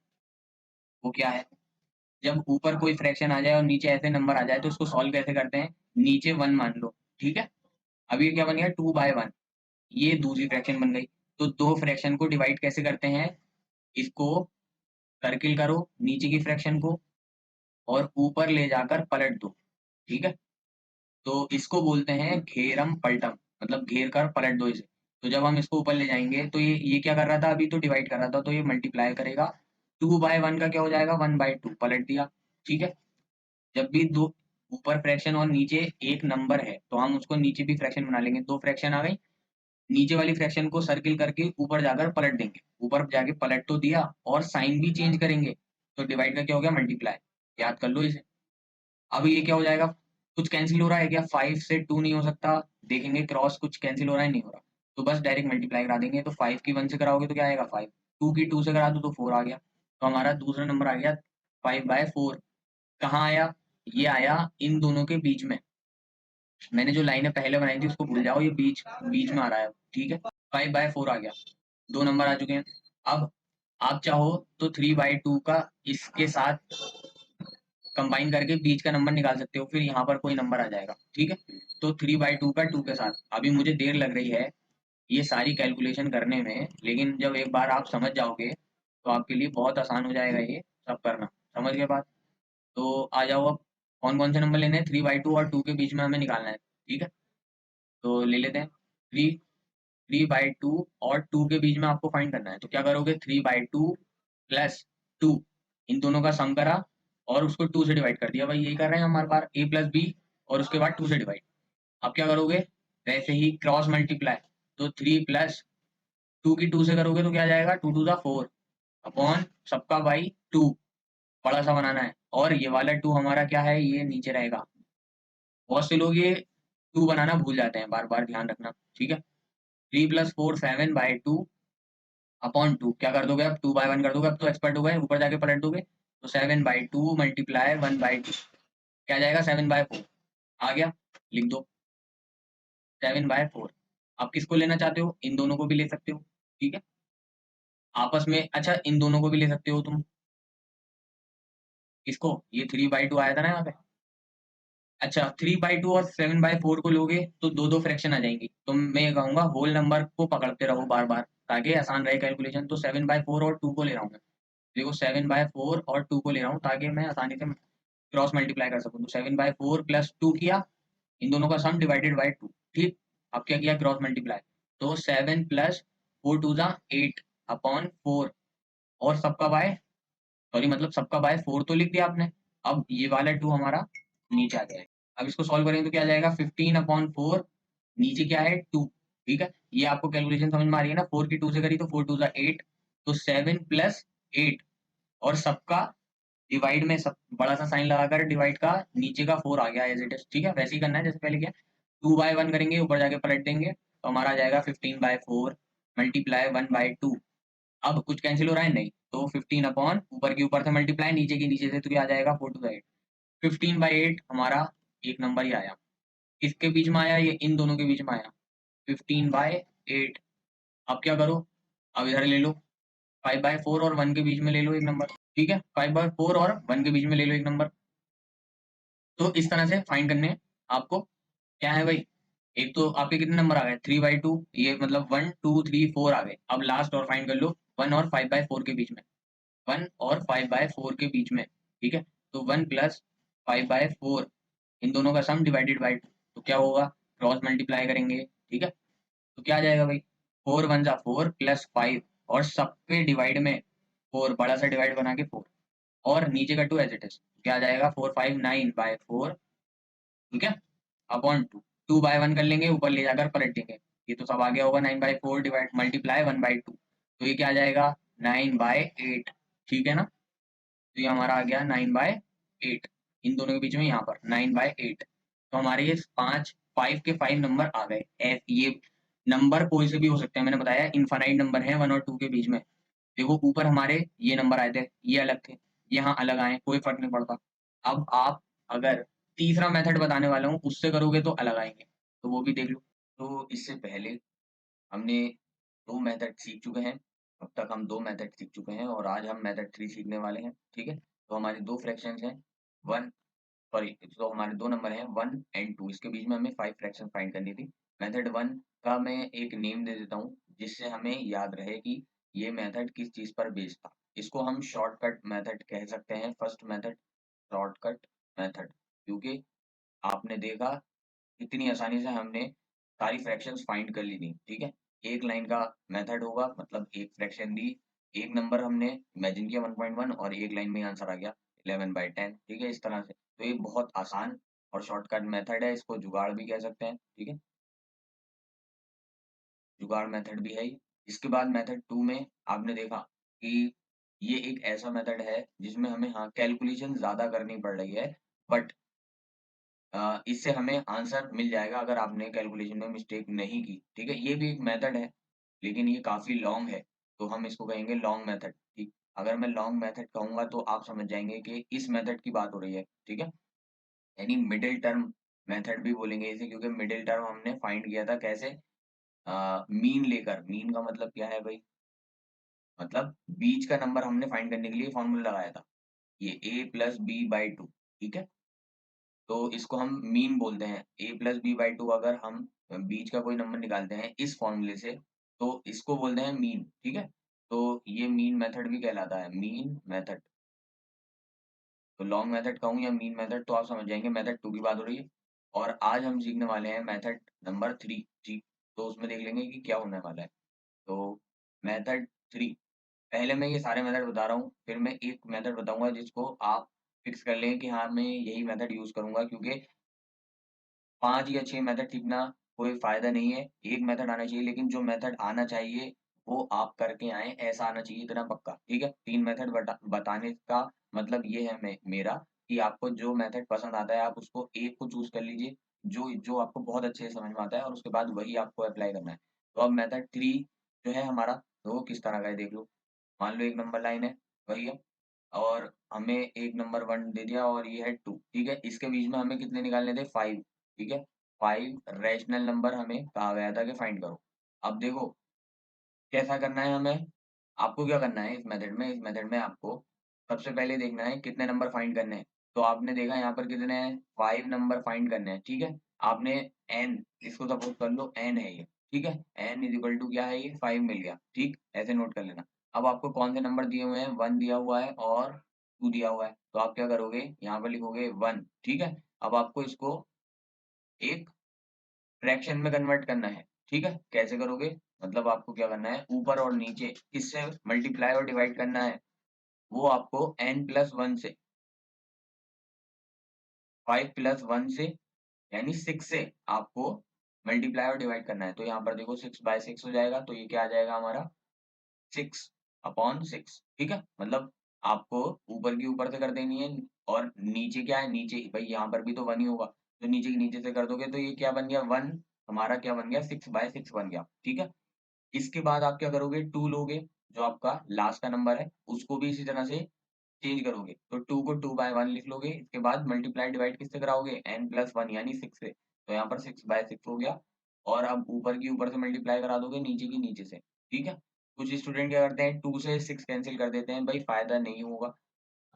वो क्या है, जब ऊपर कोई फ्रैक्शन आ जाए और नीचे ऐसे नंबर आ जाए तो उसको सॉल्व कैसे करते हैं, नीचे 1 मान लो, ठीक है। अब ये क्या बन गया 2/1, ये दूसरी फ्रैक्शन बन गई। तो दो फ्रैक्शन को डिवाइड कैसे करते हैं, इसको सर्किल करो नीचे की फ्रैक्शन को और ऊपर ले जाकर पलट दो, ठीक है। तो इसको बोलते हैं घेरम पलटम, मतलब घेर कर पलट दो इसे। तो जब हम इसको ऊपर ले जाएंगे तो ये क्या कर रहा था, अभी तो डिवाइड कर रहा था, तो ये मल्टीप्लाई करेगा। 2/1 का क्या हो जाएगा, 1/2, पलट दिया, ठीक है। जब भी दो ऊपर फ्रैक्शन और नीचे एक नंबर है तो हम उसको नीचे भी फ्रैक्शन बना लेंगे। दो फ्रैक्शन आ गई, नीचे वाली फ्रैक्शन को सर्किल करके ऊपर जाकर पलट देंगे, ऊपर जाके पलट तो दिया और साइन भी चेंज करेंगे। तो डिवाइड का क्या हो गया, मल्टीप्लाई, याद कर लो इसे। अब ये क्या हो जाएगा, कुछ कैंसिल हो रहा है क्या, 5 से 2 नहीं हो सकता, देखेंगे क्रॉस कुछ कैंसिल हो रहा है, नहीं हो रहा, तो बस डायरेक्ट मल्टीप्लाई करा देंगे। तो 5 की 1 से कराओगे तो क्या आएगा 5, 2 की 2 से करा दो तो 4 आ गया। तो हमारा दूसरा नंबर आ गया 5/4। कहाँ आया, ये आया इन दोनों के बीच में। मैंने जो लाइनें पहले बनाई थी उसको भूल जाओ, ये बीच बीच में आ रहा है, ठीक है। 5/4 आ गया, दो नंबर आ चुके हैं। अब आप चाहो तो 3/2 का इसके साथ कंबाइन करके बीच का नंबर निकाल सकते हो, फिर यहाँ पर कोई नंबर आ जाएगा, ठीक है। तो 3/2 का 2 के साथ, अभी मुझे देर लग रही है ये सारी कैलकुलेशन करने में, लेकिन जब एक बार आप समझ जाओगे तो आपके लिए बहुत आसान हो जाएगा ये सब करना, समझ गए बात। तो आ जाओ, अब कौन कौन से नंबर लेने हैं, 3/2 और 2 के बीच में हमें निकालना है, ठीक है। तो ले लेते हैं, 3/2 और 2 के बीच में आपको फाइंड करना है। तो क्या करोगे, 3/2 प्लस 2, इन दोनों का सम करा और उसको 2 से डिवाइड कर दिया, भाई यही कर रहे हैं हमारे पास, a प्लस बी, और उसके बाद 2 से डिवाइड। अब क्या करोगे, वैसे ही क्रॉस मल्टीप्लाई, तो 3 प्लस 2 की 2 से करोगे तो क्या आ जाएगा, 2 2 4 अपॉन सबका बाई 2, बड़ा सा बनाना है। और ये वाला 2 हमारा क्या है, ये नीचे रहेगा। बहुत से लोग ये 2 बनाना भूल जाते हैं, बार बार ध्यान रखना, ठीक है। 3 + 4 7/2 अपॉन 2, क्या कर दोगे अब, 2/1 कर दोगे, अब तो एक्सपर्ट हो गए, ऊपर जाके पलट दोगे। तो 7/2 मल्टीप्लाई 1/2, क्या आ जाएगा 7/4 आ गया, लिख दो 7/4। आप किसको लेना चाहते हो, इन दोनों को भी ले सकते हो, ठीक है, आपस में। अच्छा, इन दोनों को भी ले सकते हो तुम, किसको, ये 3/2 आया था ना यहाँ पे। अच्छा, 3/2 और 7/4 को लोगे तो दो दो फ्रैक्शन आ जाएंगी, तो मैं ये कहूंगा होल नंबर को पकड़ते रहो बार बार, ताकि आसान रहे कैलकुलेशन। तो 7/4 और 2 को ले रहा हूँ मैं, देखो 7/4 और 2 को ले रहा हूँ ताकि मैं आसानी से क्रॉस मल्टीप्लाई कर सकूँ। तो 7/4 प्लस 2 किया, इन दोनों का सम डिवाइडेड बाय 2, ठीक। अब क्या किया, क्रॉस मल्टीप्लाई, तो 7 प्लस 4 2 8 अपॉन 4, और सबका बाय, सॉरी मतलब सबका बाय 4 तो लिख दिया आपने। अब ये वाला 2 हमारा नीचे आ जाएगा। अब इसको सॉल्व करेंगे तो क्या आ जाएगा, 15/4, नीचे क्या है 2, ठीक है। ये आपको कैलकुलेशन समझ में आ रही है ना, 4 की 2 से करी तो 4 2 8, तो 7 प्लस 8, और सबका डिवाइड में सब बड़ा सा साइन लगाकर डिवाइड का नीचे का 4 आ गया एज इट इज, ठीक है। वैसे ही करना है जैसे पहले किया, 2/1 करेंगे, ऊपर जाके पलट देंगे, तो हमारा आ जाएगा 15/4 मल्टीप्लाई 1/2। अब कुछ कैंसिल हो रहा है, नहीं, तो 15 अपॉन ऊपर के ऊपर से मल्टीप्लाई, नीचे के नीचे से, तो क्या आ जाएगा 4 2 8, 15/8 हमारा एक नंबर ही आया। किसके बीच में आया, ये इन दोनों के बीच में आया, 15/8। अब क्या करो, अब इधर ले लो 5/4 और 1 के बीच में ले लो एक नंबर, ठीक है, 5/4 और 1 के बीच में ले लो एक नंबर। तो इस तरह से फाइंड करने हैं आपको। क्या है भाई, एक तो आपके कितने नंबर आ गए, 3/2, ये मतलब 1 2 3 4 आ गए। अब लास्ट और फाइंड कर लो, 1 और 5/4 के बीच में, 1 और 5/4 के बीच में, ठीक है। तो 1 प्लस 5/4, इन दोनों का सम डिवाइडेड बाई 2, तो क्या होगा, क्रॉस मल्टीप्लाई करेंगे, ठीक है। तो क्या आ जाएगा भाई, 4 1 4 प्लस 5, और सबके डिवाइड में 4, बड़ा सा डिवाइड बना के 4, और नीचे का 2 एज इट इज, क्या आ जाएगा 4 5 9/4, ठीक है, अपॉन 2, 2/1 कर लेंगे, ऊपर ले जाकर पलट देंगे, ये तो सब आ गया होगा, 9/4 डिवाइड मल्टीप्लाई 1/2, तो ये क्या आ जाएगा 9/8, ठीक है ना। तो ये हमारा आ गया 9/8, इन दोनों के बीच में यहाँ पर 9/8। तो हमारे ये 5 नंबर आ गए। ये नंबर कोई से भी हो सकते हैं, मैंने बताया इनफाइनाइट नंबर है 1 और 2 के बीच में। देखो ऊपर हमारे ये नंबर आए थे, ये अलग थे, यहाँ अलग आए, कोई फर्क नहीं पड़ता। अब आप अगर तीसरा मेथड बताने वाला हूँ उससे करोगे तो अलग आएंगे, तो वो भी देख लो। तो इससे पहले हमने 2 मेथड सीख चुके हैं, अब तक हम 2 मेथड सीख चुके हैं और आज हम मेथड 3 सीखने वाले हैं, ठीक है। तो हमारे दो फ्रैक्शंस हैं, वन सॉरी, तो हमारे दो नंबर हैं 1 एंड 2, इसके बीच में हमें 5 फ्रैक्शन फाइंड करनी थी। मेथड 1 का मैं एक नेम दे देता हूँ, जिससे हमें याद रहे कि ये मेथड किस चीज़ पर बेस्ड था। इसको हम शॉर्टकट मेथड कह सकते हैं, फर्स्ट मेथड शॉर्टकट मेथड, क्योंकि आपने देखा इतनी आसानी से हमने सारी फ्रैक्शंस फाइंड कर ली थी, ठीक है? एक लाइन का मेथड होगा, मतलब एक फ्रैक्शन दी, एक नंबर हमने इमेजिन किया 1.1 और एक लाइन में आंसर आ गया 11/10, ठीक है? इस तरह से। तो ये बहुत आसान और शॉर्टकट मेथड है, इसको जुगाड़ भी कह सकते हैं, ठीक है? जुगाड़ मेथड भी है ये। इसके बाद मेथड 2 में आपने देखा कि ये एक ऐसा मेथड है जिसमें हमें हाँ, कैलकुलेशन ज़्यादा करनी पड़ रही है, बट इससे हमें आंसर मिल जाएगा अगर आपने कैलकुलेशन में मिस्टेक नहीं की, ठीक है? ये भी एक मेथड है, लेकिन ये काफ़ी लॉन्ग है, तो हम इसको कहेंगे लॉन्ग मेथड, ठीक? अगर मैं लॉन्ग मेथड कहूँगा तो आप समझ जाएँगे कि इस मेथड की बात हो रही है, ठीक है? यानी मिडल टर्म मेथड भी बोलेंगे इसे, क्योंकि मिडल टर्म हमने फाइंड किया था कैसे? मीन लेकर, मीन का मतलब क्या है भई? मतलब बीच का नंबर हमने फाइंड करने के लिए फॉर्मूला लगाया था, ये a प्लस b/2, ठीक है? तो इसको हम मीन बोलते हैं। a प्लस b/2 अगर हम बीच का कोई नंबर निकालते हैं इस फॉर्मूले से, तो इसको बोलते हैं मीन, ठीक है? तो ये मीन मेथड भी कहलाता है, मीन मेथड। तो लॉन्ग मेथड कहूँ या मीन मेथड, तो आप समझ जाएँगे मेथड 2 की बात हो रही है। और आज हम सीखने वाले हैं मेथड नंबर 3, ठीक? तो उसमें देख लेंगे कि क्या होने वाला है। तो मेथड 3, पहले मैं ये सारे मेथड बता रहा हूँ, फिर मैं एक मेथड बताऊँगा जिसको आप फिक्स कर लें कि हाँ, मैं यही मेथड यूज़ करूँगा, क्योंकि 5 या 6 मेथड सीखना कोई फ़ायदा नहीं है, एक मेथड आना चाहिए, लेकिन जो मेथड आना चाहिए, वो आप करके आएँ, ऐसा आना चाहिए इतना पक्का, ठीक है? 3 मेथड बताने का मतलब ये है मेरा कि आपको जो मेथड पसंद आता है, आप उसको एक को चूज़ कर लीजिए, जो जो आपको बहुत अच्छे से समझ में आता है और उसके बाद वही आपको अप्लाई करना है। तो अब मेथड 3 जो है हमारा, तो वो किस तरह का है देख लो। मान लो एक नंबर लाइन है, वही है, और हमें एक नंबर 1 दे दिया और ये है 2, ठीक है? इसके बीच में हमें कितने निकालने थे? 5, ठीक है? 5 रैशनल नंबर हमें कहा गया था कि फाइंड करो। अब देखो, कैसा करना है हमें? आपको क्या करना है इस मेथड में आपको सबसे पहले देखना है कितने नंबर फाइंड करने हैं। तो आपने देखा यहाँ पर कितने हैं? 5 नंबर फाइंड करने हैं, ठीक है? आपने n, इसको सपोज़ कर लो n है ये, ठीक है? n इज़ इक्वल टू क्या है ये? 5 मिल गया, ठीक? ऐसे नोट कर लेना। अब आपको कौन से नंबर दिए हुए हैं? 1 दिया हुआ है और 2 दिया हुआ है। तो आप क्या करोगे? यहाँ पर लिखोगे 1, ठीक है? अब आपको इसको एक फ्रैक्शन में कन्वर्ट करना है, ठीक है? कैसे करोगे? मतलब आपको क्या करना है, ऊपर और नीचे किससे मल्टीप्लाई और डिवाइड करना है? वो आपको n प्लस 1 से, 5 प्लस 1 से, यानी 6 से आपको मल्टीप्लाई और डिवाइड करना है। तो यहाँ पर देखो 6/6 हो जाएगा, तो ये क्या आ जाएगा हमारा? 6/6, ठीक है? मतलब आपको ऊपर की ऊपर से कर देनी है, और नीचे क्या है? नीचे भाई यहाँ पर भी तो 1 ही होगा, तो नीचे की नीचे से कर दोगे तो ये क्या बन गया? 1, हमारा क्या बन गया? 6/6 बन गया, ठीक है? इसके बाद आप क्या करोगे? 2 लोगे, जो आपका लास्ट का नंबर है, उसको भी इसी तरह से चेंज करोगे। तो 2 को 2/1 लिख लोगे, इसके बाद मल्टीप्लाई डिवाइड किससे कराओगे? n प्लस 1 यानी 6 से। तो यहाँ पर 6/6 हो गया, और अब ऊपर की ऊपर से मल्टीप्लाई करा दोगे, नीचे की नीचे से, ठीक है? कुछ स्टूडेंट क्या करते हैं, 2 से 6 कैंसल कर देते हैं, भाई फ़ायदा नहीं होगा।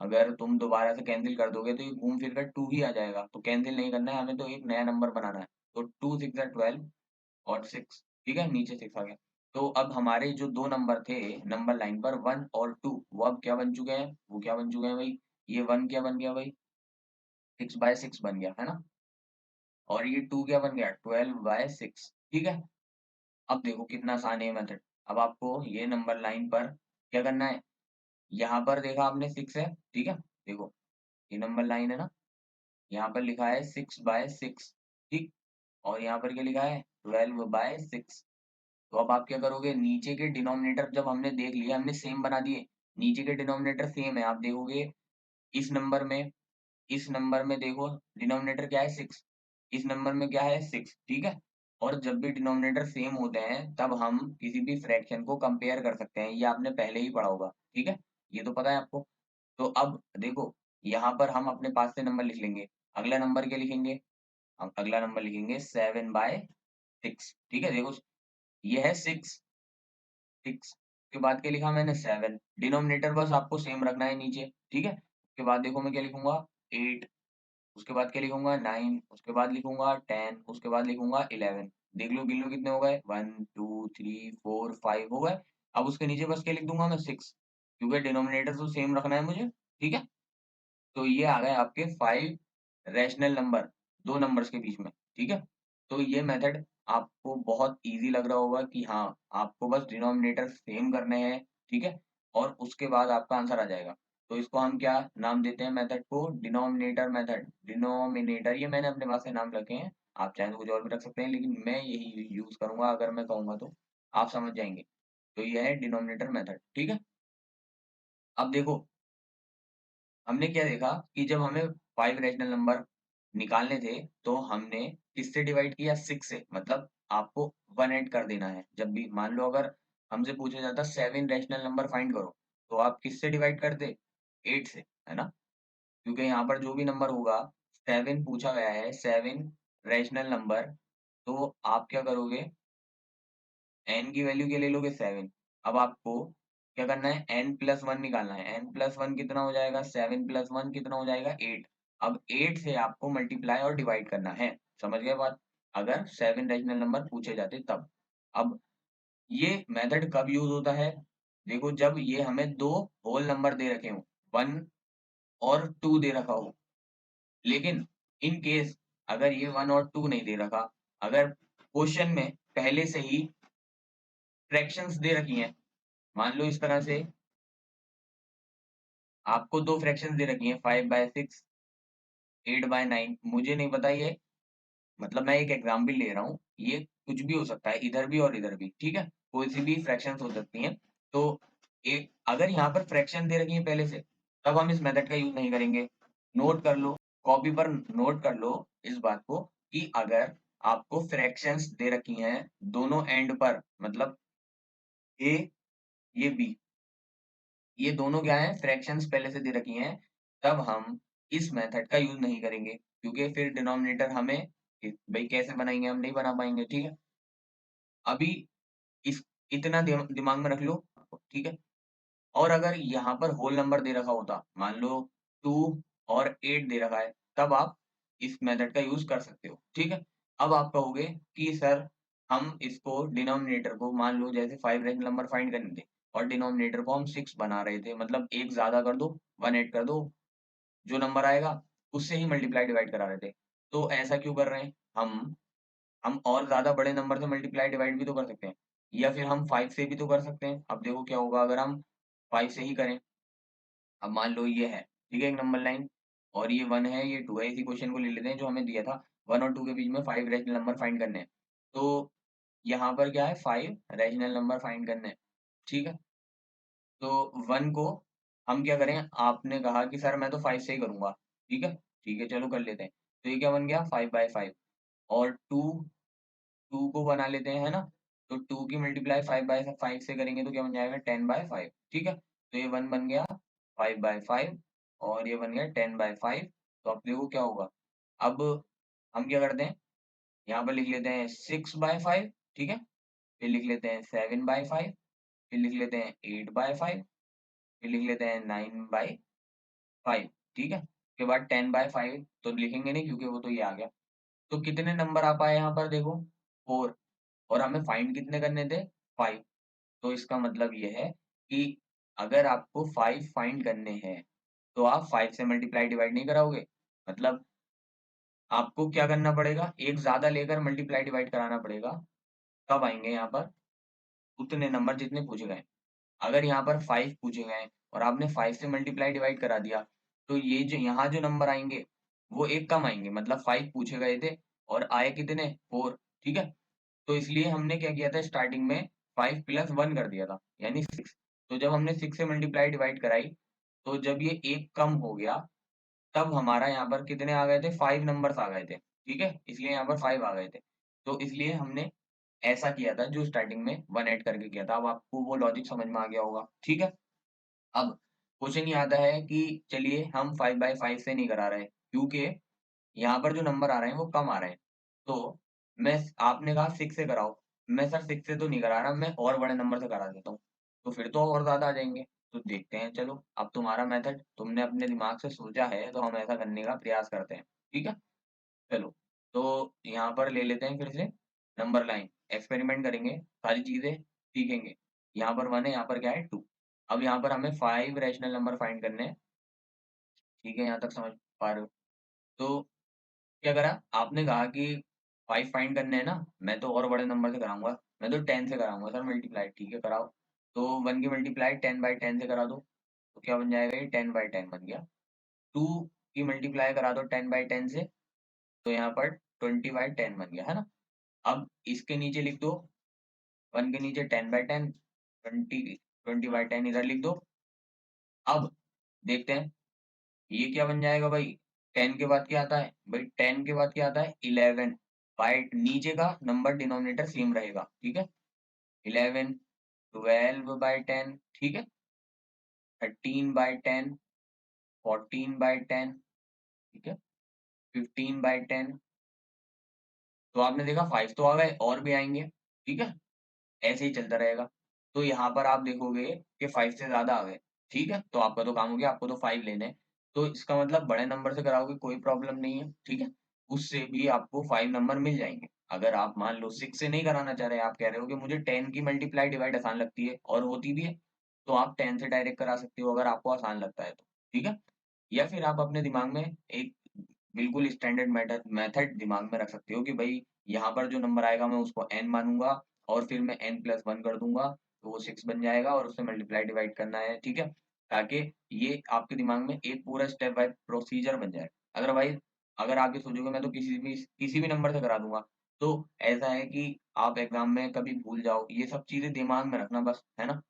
अगर तुम दोबारा से कैंसल कर दोगे तो ये घूम फिर कर 2 ही आ जाएगा, तो कैंसल नहीं करना है, हमें तो एक नया नंबर बनाना है। तो 2 6 ज़ा 12 और 6, ठीक है? नीचे 6 आ गया। तो अब हमारे जो 2 नंबर थे नंबर लाइन पर 1 और 2, वो अब क्या बन चुके हैं? वो क्या बन चुके हैं भई? ये 1 क्या बन गया भई? 6/6 बन गया, है ना? और ये 2 क्या बन गया? 12/6, ठीक है? अब देखो कितना आसान है ये मेथड। अब आपको ये नंबर लाइन पर क्या करना है? यहाँ पर देखा आपने 6 है, ठीक है? देखो, ये नंबर लाइन है ना? यहाँ पर लिखा है 6/6, ठीक? और यहाँ पर क्या लिखा है? 12/6। तो अब आप क्या करोगे, नीचे के डिनोमिनेटर जब हमने देख लिया, हमने सेम बना दिए, नीचे के डिनोमिनेटर सेम है, आप देखोगे इस नंबर में, इस नंबर में देखो डिनोमिनेटर क्या है? 6, इस नंबर में क्या है? 6, ठीक है? और जब भी डिनोमिनेटर सेम होते हैं तब हम किसी भी फ्रैक्शन को कंपेयर कर सकते हैं, ये आपने पहले ही पढ़ा होगा, ठीक है? ये तो पता है आपको। तो अब देखो, यहाँ पर हम अपने पास से नंबर लिख लेंगे, अगला नंबर क्या लिखेंगे? हम अगला नंबर लिखेंगे 7/6, ठीक है? देखो, ये है 6, 6 के बाद क्या लिखा मैंने? 7, डिनोमिनेटर बस आपको सेम रखना है नीचे, ठीक है? उसके बाद देखो मैं क्या लिखूंगा, 8, उसके बाद क्या लिखूंगा, 9, उसके बाद लिखूंगा 10, उसके बाद लिखूंगा 11। देख लो गिन लो कितने हो गए, 1 2 3 4 5 हो गए। अब उसके नीचे बस क्या लिख दूंगा मैं, 6, क्योंकि डिनोमिनेटर तो सेम रखना है मुझे, ठीक है। तो ये आ गए आपके 5 रैशनल नंबर, दो नंबर्स के बीच में, ठीक है। तो ये मेथड आपको बहुत इजी लग रहा होगा कि हाँ, आपको बस डिनोमिनेटर सेम करने हैं, ठीक है, और उसके बाद आपका आंसर आ जाएगा। तो इसको हम क्या नाम देते हैं मेथड को, डिनोमिनेटर मेथड। डिनोमिनेटर ये मैंने अपने पास से नाम रखे हैं, आप चाहें तो कुछ और भी रख सकते हैं, लेकिन मैं यही यूज करूंगा अगर मैं कहूंगा तो आप समझ जाएंगे। तो ये है डिनोमिनेटर मेथड, ठीक है। अब देखो हमने क्या देखा कि जब हमें 5 रैशनल नंबर निकालने थे तो हमने किससे डिवाइड किया, 6 से, मतलब आपको 1 ऐड कर देना है। जब भी मान लो अगर हमसे पूछा जाता 7 रैशनल नंबर फाइंड करो, तो आप किससे डिवाइड करते, 8 से, है ना। क्योंकि यहाँ पर जो भी नंबर होगा, 7 पूछा गया है, 7 रैशनल नंबर, तो आप क्या करोगे, एन की वैल्यू क्या ले लोगे, 7। अब आपको क्या करना है, एन प्लस वन निकालना है। एन प्लस वन कितना हो जाएगा, 7 प्लस वन कितना हो जाएगा, 8। अब 8 से आपको मल्टीप्लाई और डिवाइड करना है, समझ गए बात। अगर 7 रैशनल नंबर पूछे जाते तब। अब ये मेथड कब यूज होता है, देखो जब ये हमें दो होल नंबर दे रखे हो, 1 और 2 दे रखा हो। लेकिन इन केस अगर ये 1 और 2 नहीं दे रखा, अगर क्वेश्चन में पहले से ही फ्रैक्शंस दे रखी हैं, मान लो इस तरह से आपको दो फ्रैक्शंस दे रखी हैं, 5/6, 8/9, मुझे नहीं पता ये, मतलब मैं एक एग्जाम्पल ले रहा हूँ, ये कुछ भी हो सकता है, इधर भी और इधर भी, ठीक है, कोई सी भी फ्रैक्शंस हो सकती हैं। तो एक अगर यहाँ पर फ्रैक्शन दे रखी है पहले से, तब हम इस मेथड का यूज नहीं करेंगे। नोट कर लो, कॉपी पर नोट कर लो इस बात को, कि अगर आपको फ्रैक्शंस दे रखी हैं दोनों एंड पर, मतलब ए, ये बी, ये दोनों क्या है, फ्रैक्शंस पहले से दे रखी हैं, तब हम इस मेथड का यूज नहीं करेंगे, क्योंकि फिर डिनोमिनेटर हमें भाई कैसे बनाएंगे, हम नहीं बना पाएंगे, ठीक है। अभी इस इतना दिमाग में रख लो, ठीक है। और अगर यहाँ पर होल नंबर दे रखा होता, मान लो 2 और 8 दे रखा है, तब आप इस मेथड का यूज कर सकते हो, ठीक है। अब आप कहोगे कि सर हम इसको डिनोमिनेटर को, मान लो जैसे 5 रैशनल नंबर फाइंड करने थे और डिनोमिनेटर को हम 6 बना रहे थे, मतलब एक ज्यादा कर दो, 1 ऐड कर दो, जो नंबर आएगा उससे ही मल्टीप्लाई डिवाइड करा रहे थे। तो ऐसा क्यों कर रहे हैं हम और ज्यादा बड़े नंबर से मल्टीप्लाई डिवाइड भी तो कर सकते हैं, या फिर हम 5 से भी तो कर सकते हैं। अब देखो क्या होगा अगर हम 5 से ही करें। अब मान लो ये है, ठीक है, एक नंबर लाइन, और ये 1 है, ये 2 है, इसी क्वेश्चन को ले लेते हैं जो हमें दिया था, 1 और 2 के बीच में 5 रैशनल नंबर फाइंड करने हैं। तो यहाँ पर क्या है, 5 रैशनल नंबर फाइंड करने हैं, ठीक है। तो 1 को हम क्या करें, आपने कहा कि सर मैं तो 5 से ही करूंगा, ठीक है चलो कर लेते हैं। तो ये क्या बन गया, 5/5। और 2 को बना लेते हैं, है ना। तो 2 की मल्टीप्लाई 5/5 से करेंगे तो क्या बन जाएगा, 10/5, ठीक है। तो ये 1 बन गया 5/5, और ये बन गया 10/5। तो अब देखो क्या होगा, अब हम क्या करते हैं, यहाँ पर लिख लेते हैं 6/5, ठीक है, फिर लिख लेते हैं 7/5, फिर लिख लेते हैं 8/5, फिर लिख लेते हैं 9/5, ठीक है। उसके बाद 10/5 तो लिखेंगे नहीं क्योंकि वो तो ये आ गया। तो कितने नंबर आ पाए यहाँ पर देखो, 4, और हमें फाइंड कितने करने थे, 5। तो इसका मतलब ये है कि अगर आपको 5 फाइंड करने हैं, तो आप 5 से मल्टीप्लाई डिवाइड नहीं कराओगे, मतलब आपको क्या करना पड़ेगा, एक ज्यादा लेकर मल्टीप्लाई डिवाइड कराना पड़ेगा, तब आएंगे यहाँ पर उतने नंबर जितने पूछे गए। अगर यहाँ पर 5 पूछे गए और आपने 5 से मल्टीप्लाई डिवाइड करा दिया, तो ये जो यहाँ जो नंबर आएंगे वो एक कम आएंगे, मतलब 5 पूछे गए थे और आए कितने, 4, ठीक है। तो इसलिए हमने क्या किया था, स्टार्टिंग में 5 प्लस 1 कर दिया था, यानी 6। तो जब हमने 6 से मल्टीप्लाई डिवाइड कराई, तो जब ये एक कम हो गया, तब हमारा यहाँ पर कितने आ गए थे, 5 नंबर्स आ गए थे, ठीक है, इसलिए यहाँ पर 5 आ गए थे। तो इसलिए हमने ऐसा किया था, जो स्टार्टिंग में 1 ऐड करके किया था। अब आपको वो लॉजिक समझ में आ गया होगा, ठीक है। अब क्वेश्चन ये आता है कि चलिए हम 5/5 से नहीं करा रहे, क्योंकि यहाँ पर जो नंबर आ रहे हैं वो कम आ रहे हैं। तो मैं आपने कहा 6 से कराओ, मैं सर 6 से तो नहीं करा रहा, मैं और बड़े नंबर से करा देता हूँ, तो फिर तो और ज्यादा आ जाएंगे। तो देखते हैं, चलो अब तुम्हारा मेथड तुमने अपने दिमाग से सोचा है तो हम ऐसा करने का प्रयास करते हैं, ठीक है। चलो, तो यहाँ पर ले लेते हैं फिर से नंबर लाइन, एक्सपेरिमेंट करेंगे, सारी चीजें सीखेंगे। यहाँ पर 1 है, यहाँ पर क्या है 2। अब यहाँ पर हमें 5 रैशनल नंबर फाइंड करने हैं, ठीक है, यहाँ तक समझ पा रहे हो। तो क्या करा आपने, कहा कि 5 फाइंड करने हैं ना, मैं तो और बड़े नंबर से कराऊंगा, मैं तो 10 से कराऊंगा सर मल्टीप्लाई, ठीक है कराओ। तो 1 की मल्टीप्लाई 10/10 से करा दो, तो क्या बन जाएगा, ये 10/10 बन गया। 2 की मल्टीप्लाई करा दो 10/10 से, तो यहाँ पर 20/10 बन गया, है ना। अब इसके नीचे लिख दो, 1 के नीचे 10/10, 20/10 इधर लिख दो। अब देखते हैं ये क्या बन जाएगा भाई। 10 के बाद क्या आता है भाई, 10 के बाद क्या आता है 11, बाई नीचे का नंबर डिनोमिनेटर सेम रहेगा, ठीक है। 11, 12/10, ठीक है, 13/10, 14/10, ठीक है, 15/10। तो आपने देखा 5 तो आ गए, और भी आएंगे, ठीक है, ऐसे ही चलता रहेगा। तो यहाँ पर आप देखोगे कि 5 से ज़्यादा आ गए, ठीक है? तो आपका तो काम हो गया, आपको तो 5 लेने हैं। तो इसका मतलब बड़े नंबर से कराओगे कोई प्रॉब्लम नहीं है, ठीक है? उससे भी आपको 5 नंबर मिल जाएँगे। अगर आप मान लो 6 से नहीं कराना चाह रहे, आप कह रहे हो कि मुझे 10 की मल्टीप्लाई डिवाइड आसान लगती है और होती भी है, तो आप 10 से डायरेक्ट करा सकते हो अगर आपको आसान लगता है तो, ठीक है? या फिर आप अपने दिमाग में एक बिल्कुल स्टैंडर्ड मेथड दिमाग में रख सकते हो कि भाई यहाँ पर जो नंबर आएगा मैं उसको n मानूंगा और फिर मैं n+1 कर दूंगा, तो वो 6 बन जाएगा और उससे मल्टीप्लाई डिवाइड करना है, ठीक है, ताकि ये आपके दिमाग में एक पूरा स्टेप बाय प्रोसीजर बन जाए। अदरवाइज अगर आप ये सोचोगे मैं तो किसी भी नंबर से करा दूंगा, तो ऐसा है कि आप एग्जाम में कभी भूल जाओ, ये सब चीजें दिमाग में रखना बस, है ना।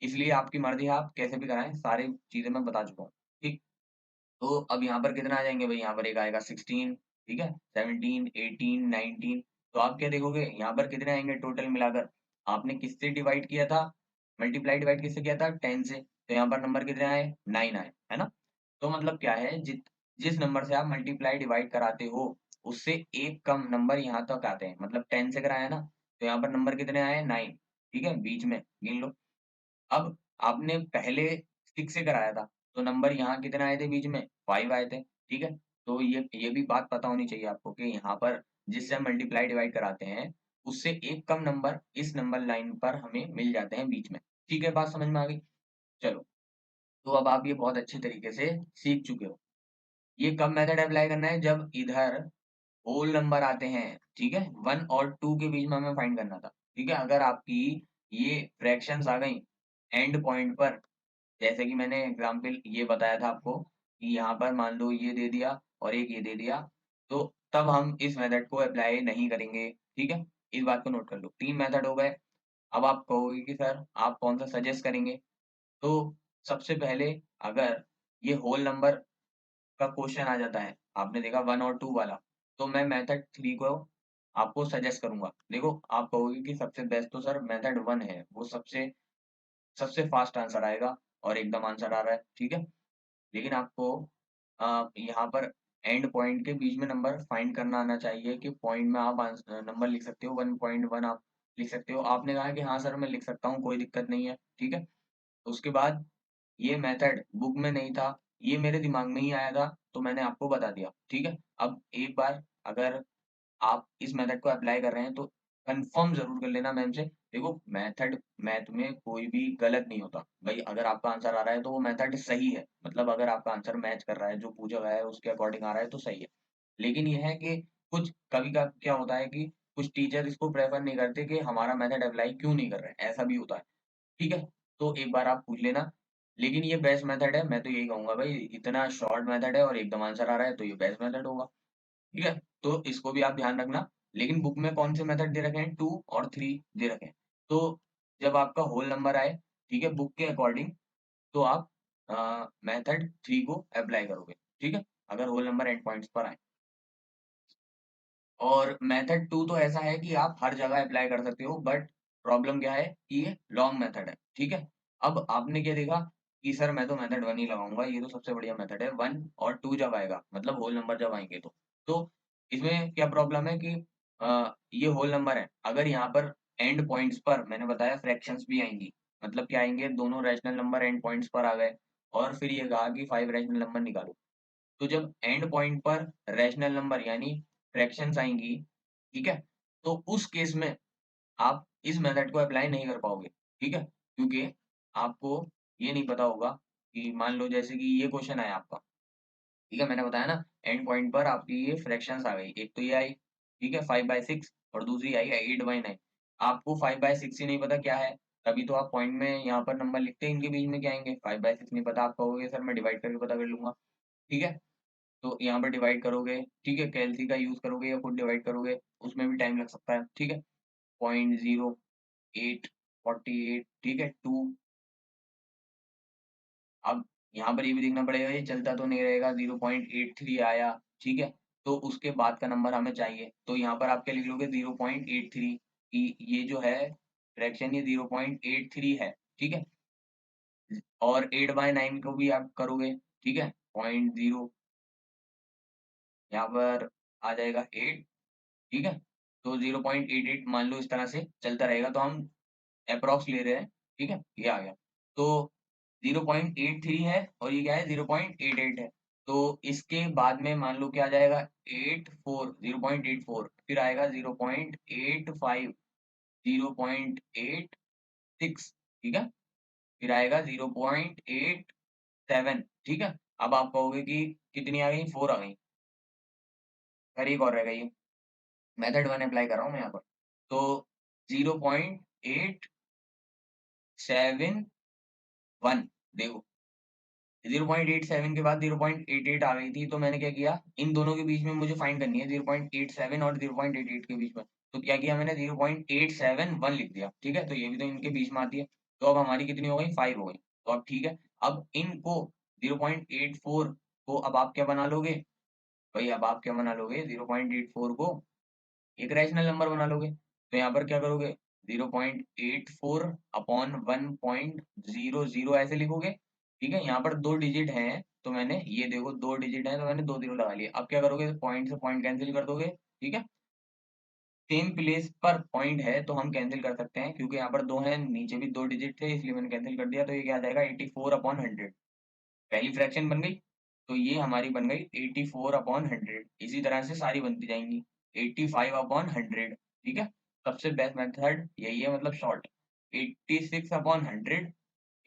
इसलिए आपकी मर्जी है, आप कैसे भी कराएं, सारी चीजें मैं बता चुका हूँ, ठीक। तो अब यहाँ पर कितना आ जाएँगे भई, यहाँ पर एक आएगा 16, ठीक है? 17, 18, 19, तो आप क्या देखोगे यहाँ पर कितने आएँगे टोटल मिलाकर? आपने किससे डिवाइड किया था? मल्टीप्लाई डिवाइड किससे किया था? 10 से, तो यहाँ पर नंबर कितने आए? 9 आए, है ना? तो मतलब क्या है, जिस नंबर से आप मल्टीप्लाई डिवाइड कराते हो, उससे एक कम नंबर यहाँ तक आते हैं। मतलब 10 से कराया ना, तो यहाँ पर नंबर कितने आए? 9, ठीक है? बीच में गिन लो। अब आपने पहले 6 से कराया था, तो नंबर यहाँ कितने आए थे बीच में? 5 आए थे, ठीक है? तो ये भी बात पता होनी चाहिए आपको कि यहाँ पर जिससे हम मल्टीप्लाई डिवाइड कराते हैं, उससे एक कम नंबर इस नंबर लाइन पर हमें मिल जाते हैं बीच में। ठीक है, बात समझ में आ गई? चलो, तो अब आप ये बहुत अच्छे तरीके से सीख चुके हो। ये कब मेथड अप्लाई करना है? जब इधर होल नंबर आते हैं, ठीक है? 1 और 2 के बीच में हमें फाइंड करना था, ठीक है? अगर आपकी ये फ्रैक्शंस आ गई एंड पॉइंट पर, जैसे कि मैंने एग्जाम्पल ये बताया था आपको कि यहाँ पर मान लो ये दे दिया और एक ये दे दिया, तो तब हम इस मेथड को अप्लाई नहीं करेंगे, ठीक है। इस बात को नोट कर लो, 3 मेथड हो गए। अब आप कहोगे कि सर आप कौन सा सजेस्ट करेंगे, तो सबसे पहले अगर ये होल नंबर का क्वेश्चन आ जाता है, आपने देखा 1 और 2 वाला, तो मैं मेथड 3 को आपको सजेस्ट करूंगा। देखो, आप कहोगे कि सबसे बेस्ट तो सर मेथड 1 है, वो सबसे सबसे फास्ट आंसर आएगा और एकदम आंसर आ रहा है, ठीक है। लेकिन आपको यहाँ पर एंड पॉइंट के बीच में नंबर फाइंड करना आना चाहिए कि पॉइंट में आप नंबर लिख सकते हो, 1.1 आप लिख सकते हो। आपने कहा कि हाँ सर मैं लिख सकता हूँ, कोई दिक्कत नहीं है, ठीक है। उसके बाद ये मेथड बुक में नहीं था, ये मेरे दिमाग में ही आया था, तो मैंने आपको बता दिया, ठीक है। अब एक बार अगर आप इस मेथड को अप्लाई कर रहे हैं तो कंफर्म जरूर कर लेना मैम से। देखो, मेथड मैथ में कोई भी गलत नहीं होता भाई, अगर आपका आंसर आ रहा है तो वो मेथड सही है, मतलब अगर आपका आंसर मैच कर रहा है, जो पूछा गया है उसके अकॉर्डिंग आ रहा है तो सही है। लेकिन ये है कि कुछ कभी का क्या होता है कि कुछ टीचर इसको प्रेफर नहीं करते कि हमारा मेथड अप्लाई क्यों नहीं कर रहे हैं, ऐसा भी होता है, ठीक है। तो एक बार आप पूछ लेना, लेकिन ये बेस्ट मेथड है, मैं तो यही कहूंगा भाई, इतना शॉर्ट मेथड है और एकदम आंसर आ रहा है तो ये बेस्ट मेथड होगा, ठीक है। तो इसको भी आप ध्यान रखना। लेकिन बुक में कौन से मेथड दे रखे हैं, 2 और 3 दे रखे हैं। तो जब आपका होल नंबर आए, ठीक है, बुक के अकॉर्डिंग, तो आप मेथड 3 को अप्लाई करोगे, ठीक है, अगर होल नंबर एंड पॉइंट्स पर आए। और मेथड 2 तो ऐसा है कि आप हर जगह अप्लाई कर सकते हो, बट प्रॉब्लम क्या है कि ये लॉन्ग मेथड है, ठीक है। अब आपने क्या देखा कि सर मैं तो मेथड 1 ही लगाऊंगा, ये तो सबसे बढ़िया मेथड है, 1 और 2 जब आएगा मतलब होल नंबर जब आएंगे तो इसमें क्या प्रॉब्लम है कि ये होल नंबर है, अगर यहाँ पर एंड पॉइंट्स पर मैंने बताया फ्रैक्शंस भी आएंगी, मतलब क्या आएंगे, दोनों रैशनल नंबर एंड पॉइंट्स पर आ गए, और फिर ये कहा कि 5 रैशनल नंबर निकालो। तो जब एंड पॉइंट पर रैशनल नंबर यानी फ्रैक्शंस आएंगी, ठीक है, तो उस केस में आप इस मेथड को अप्लाई नहीं कर पाओगे, ठीक है, क्योंकि आपको ये नहीं पता होगा कि मान लो जैसे कि ये क्वेश्चन आया आपका, ठीक है, मैंने बताया ना एंड पॉइंट पर आपकी ये फ्रैक्शंस आ गई, एक तो ये आई, ठीक है, 5/6, और दूसरी आई 8/9। आपको 5/6 ही नहीं पता क्या है, तभी तो आप पॉइंट में यहाँ पर नंबर लिखते हैं, इनके बीच में क्या आएंगे, 5/6 नहीं पता, आप कहोगे सर मैं डिवाइड करके पता कर लूंगा, ठीक है, तो यहाँ पर डिवाइड करोगे, ठीक है, कैलसी का यूज करोगे या खुद डिवाइड करोगे, उसमें भी टाइम लग सकता है, ठीक है, 0.0848, ठीक है, 2। अब यहाँ पर ये भी देखना पड़ेगा, ये चलता तो नहीं रहेगा, 0.83 आया, ठीक है, तो उसके बाद का नंबर हमें चाहिए, तो यहाँ पर आप क्या लिख लोगे, 0.83, कि ये जो है फ्रैक्शन ये 0.83 है, ठीक है, और 8/9 को भी आप करोगे, ठीक है, 0.0, यहाँ पर आ जाएगा 8, ठीक है, तो 0.88 मान लो, इस तरह से चलता रहेगा, तो हम अप्रॉक्स ले रहे हैं, ठीक है, ये आ गया, तो 0.83 है, और ये क्या है, 0.88 है, तो इसके बाद में मान लो क्या आ जाएगा, 84, 0.84, फिर आएगा 0.85, 0.86, ठीक है, फिर आएगा 0.87, ठीक है, अब आप कहोगे कि कितनी आ गई, 4 आ गई, फिर एक और रह गई, मेथड 1 अप्लाई कर रहा हूँ मैं यहाँ पर, तो 0.871, देखो 0.87 के बाद 0.88 आ गई थी, तो मैंने क्या किया, इन दोनों के बीच में मुझे फाइंड करनी है, 0.87 और 0.88 के बीच में, तो क्या किया मैंने, 0.871 लिख दिया, ठीक है, तो ये भी तो इनके बीच में आती है, तो अब हमारी कितनी हो गई, 5 हो गई, तो अब ठीक है, अब इनको 0.84 को अब आप क्या बना लोगे, भाई अब आप क्या बना लोगे, 0.84 को एक रैशनल नंबर बना लोगे, तो यहाँ पर क्या करोगे, 0.84 अपॉन 1.00 ऐसे लिखोगे, ठीक है, यहाँ पर 2 डिजिट हैं, तो मैंने ये देखो 2 डिजिट हैं, तो मैंने 2 0 लगा लिए, अब क्या करोगे, पॉइंट से पॉइंट कैंसिल कर दोगे, ठीक है, सेम प्लेस पर पॉइंट है तो हम कैंसिल कर सकते हैं, क्योंकि यहाँ पर 2 हैं, नीचे भी 2 डिजिट थे, इसलिए मैंने कैंसिल कर दिया, तो ये क्या आ जाएगा, 84 अपॉन 100, पहली फ्रैक्शन बन गई, तो ये हमारी बन गई 84 अपॉन 100, इसी तरह से सारी बनती जाएंगी, 85 अपॉन 100, ठीक है, सबसे बेस्ट मेथड यही है, मतलब शॉर्ट, 86 अपॉन 100,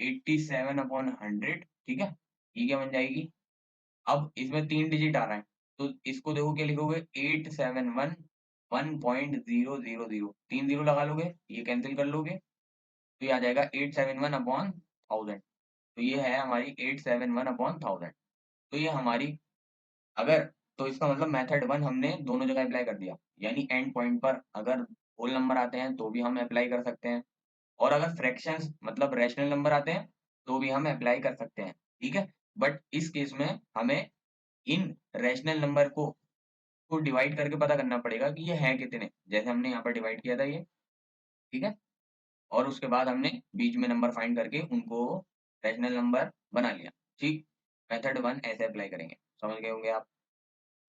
87 अपॉन 100, ठीक है, ये क्या बन जाएगी, अब इसमें 3 डिजिट आ रहा है, तो इसको देखो क्या लिखोगे, 871 1.000, 3 जीरो लगा लोगे, ये कैंसिल कर लोगे, तो ये आ जाएगा 871 अपॉन 1000, तो ये है हमारी 871 अपॉन 1000, तो ये हमारी, अगर, तो इसका मतलब मेथड 1 हमने दोनों जगह अप्लाई कर दिया, यानी एंड पॉइंट पर अगर होल नंबर आते हैं तो भी हम अप्लाई कर सकते हैं, और अगर फ्रैक्शंस मतलब रैशनल नंबर आते हैं तो भी हम अप्लाई कर सकते हैं, ठीक है, बट इस केस में हमें इन रैशनल नंबर को डिवाइड करके पता करना पड़ेगा कि ये है कितने, जैसे हमने यहाँ पर डिवाइड किया था ये, ठीक है, और उसके बाद हमने बीच में नंबर फाइंड करके उनको रैशनल नंबर बना लिया, ठीक, मेथड 1 ऐसे अप्लाई करेंगे, समझ गए होंगे आप।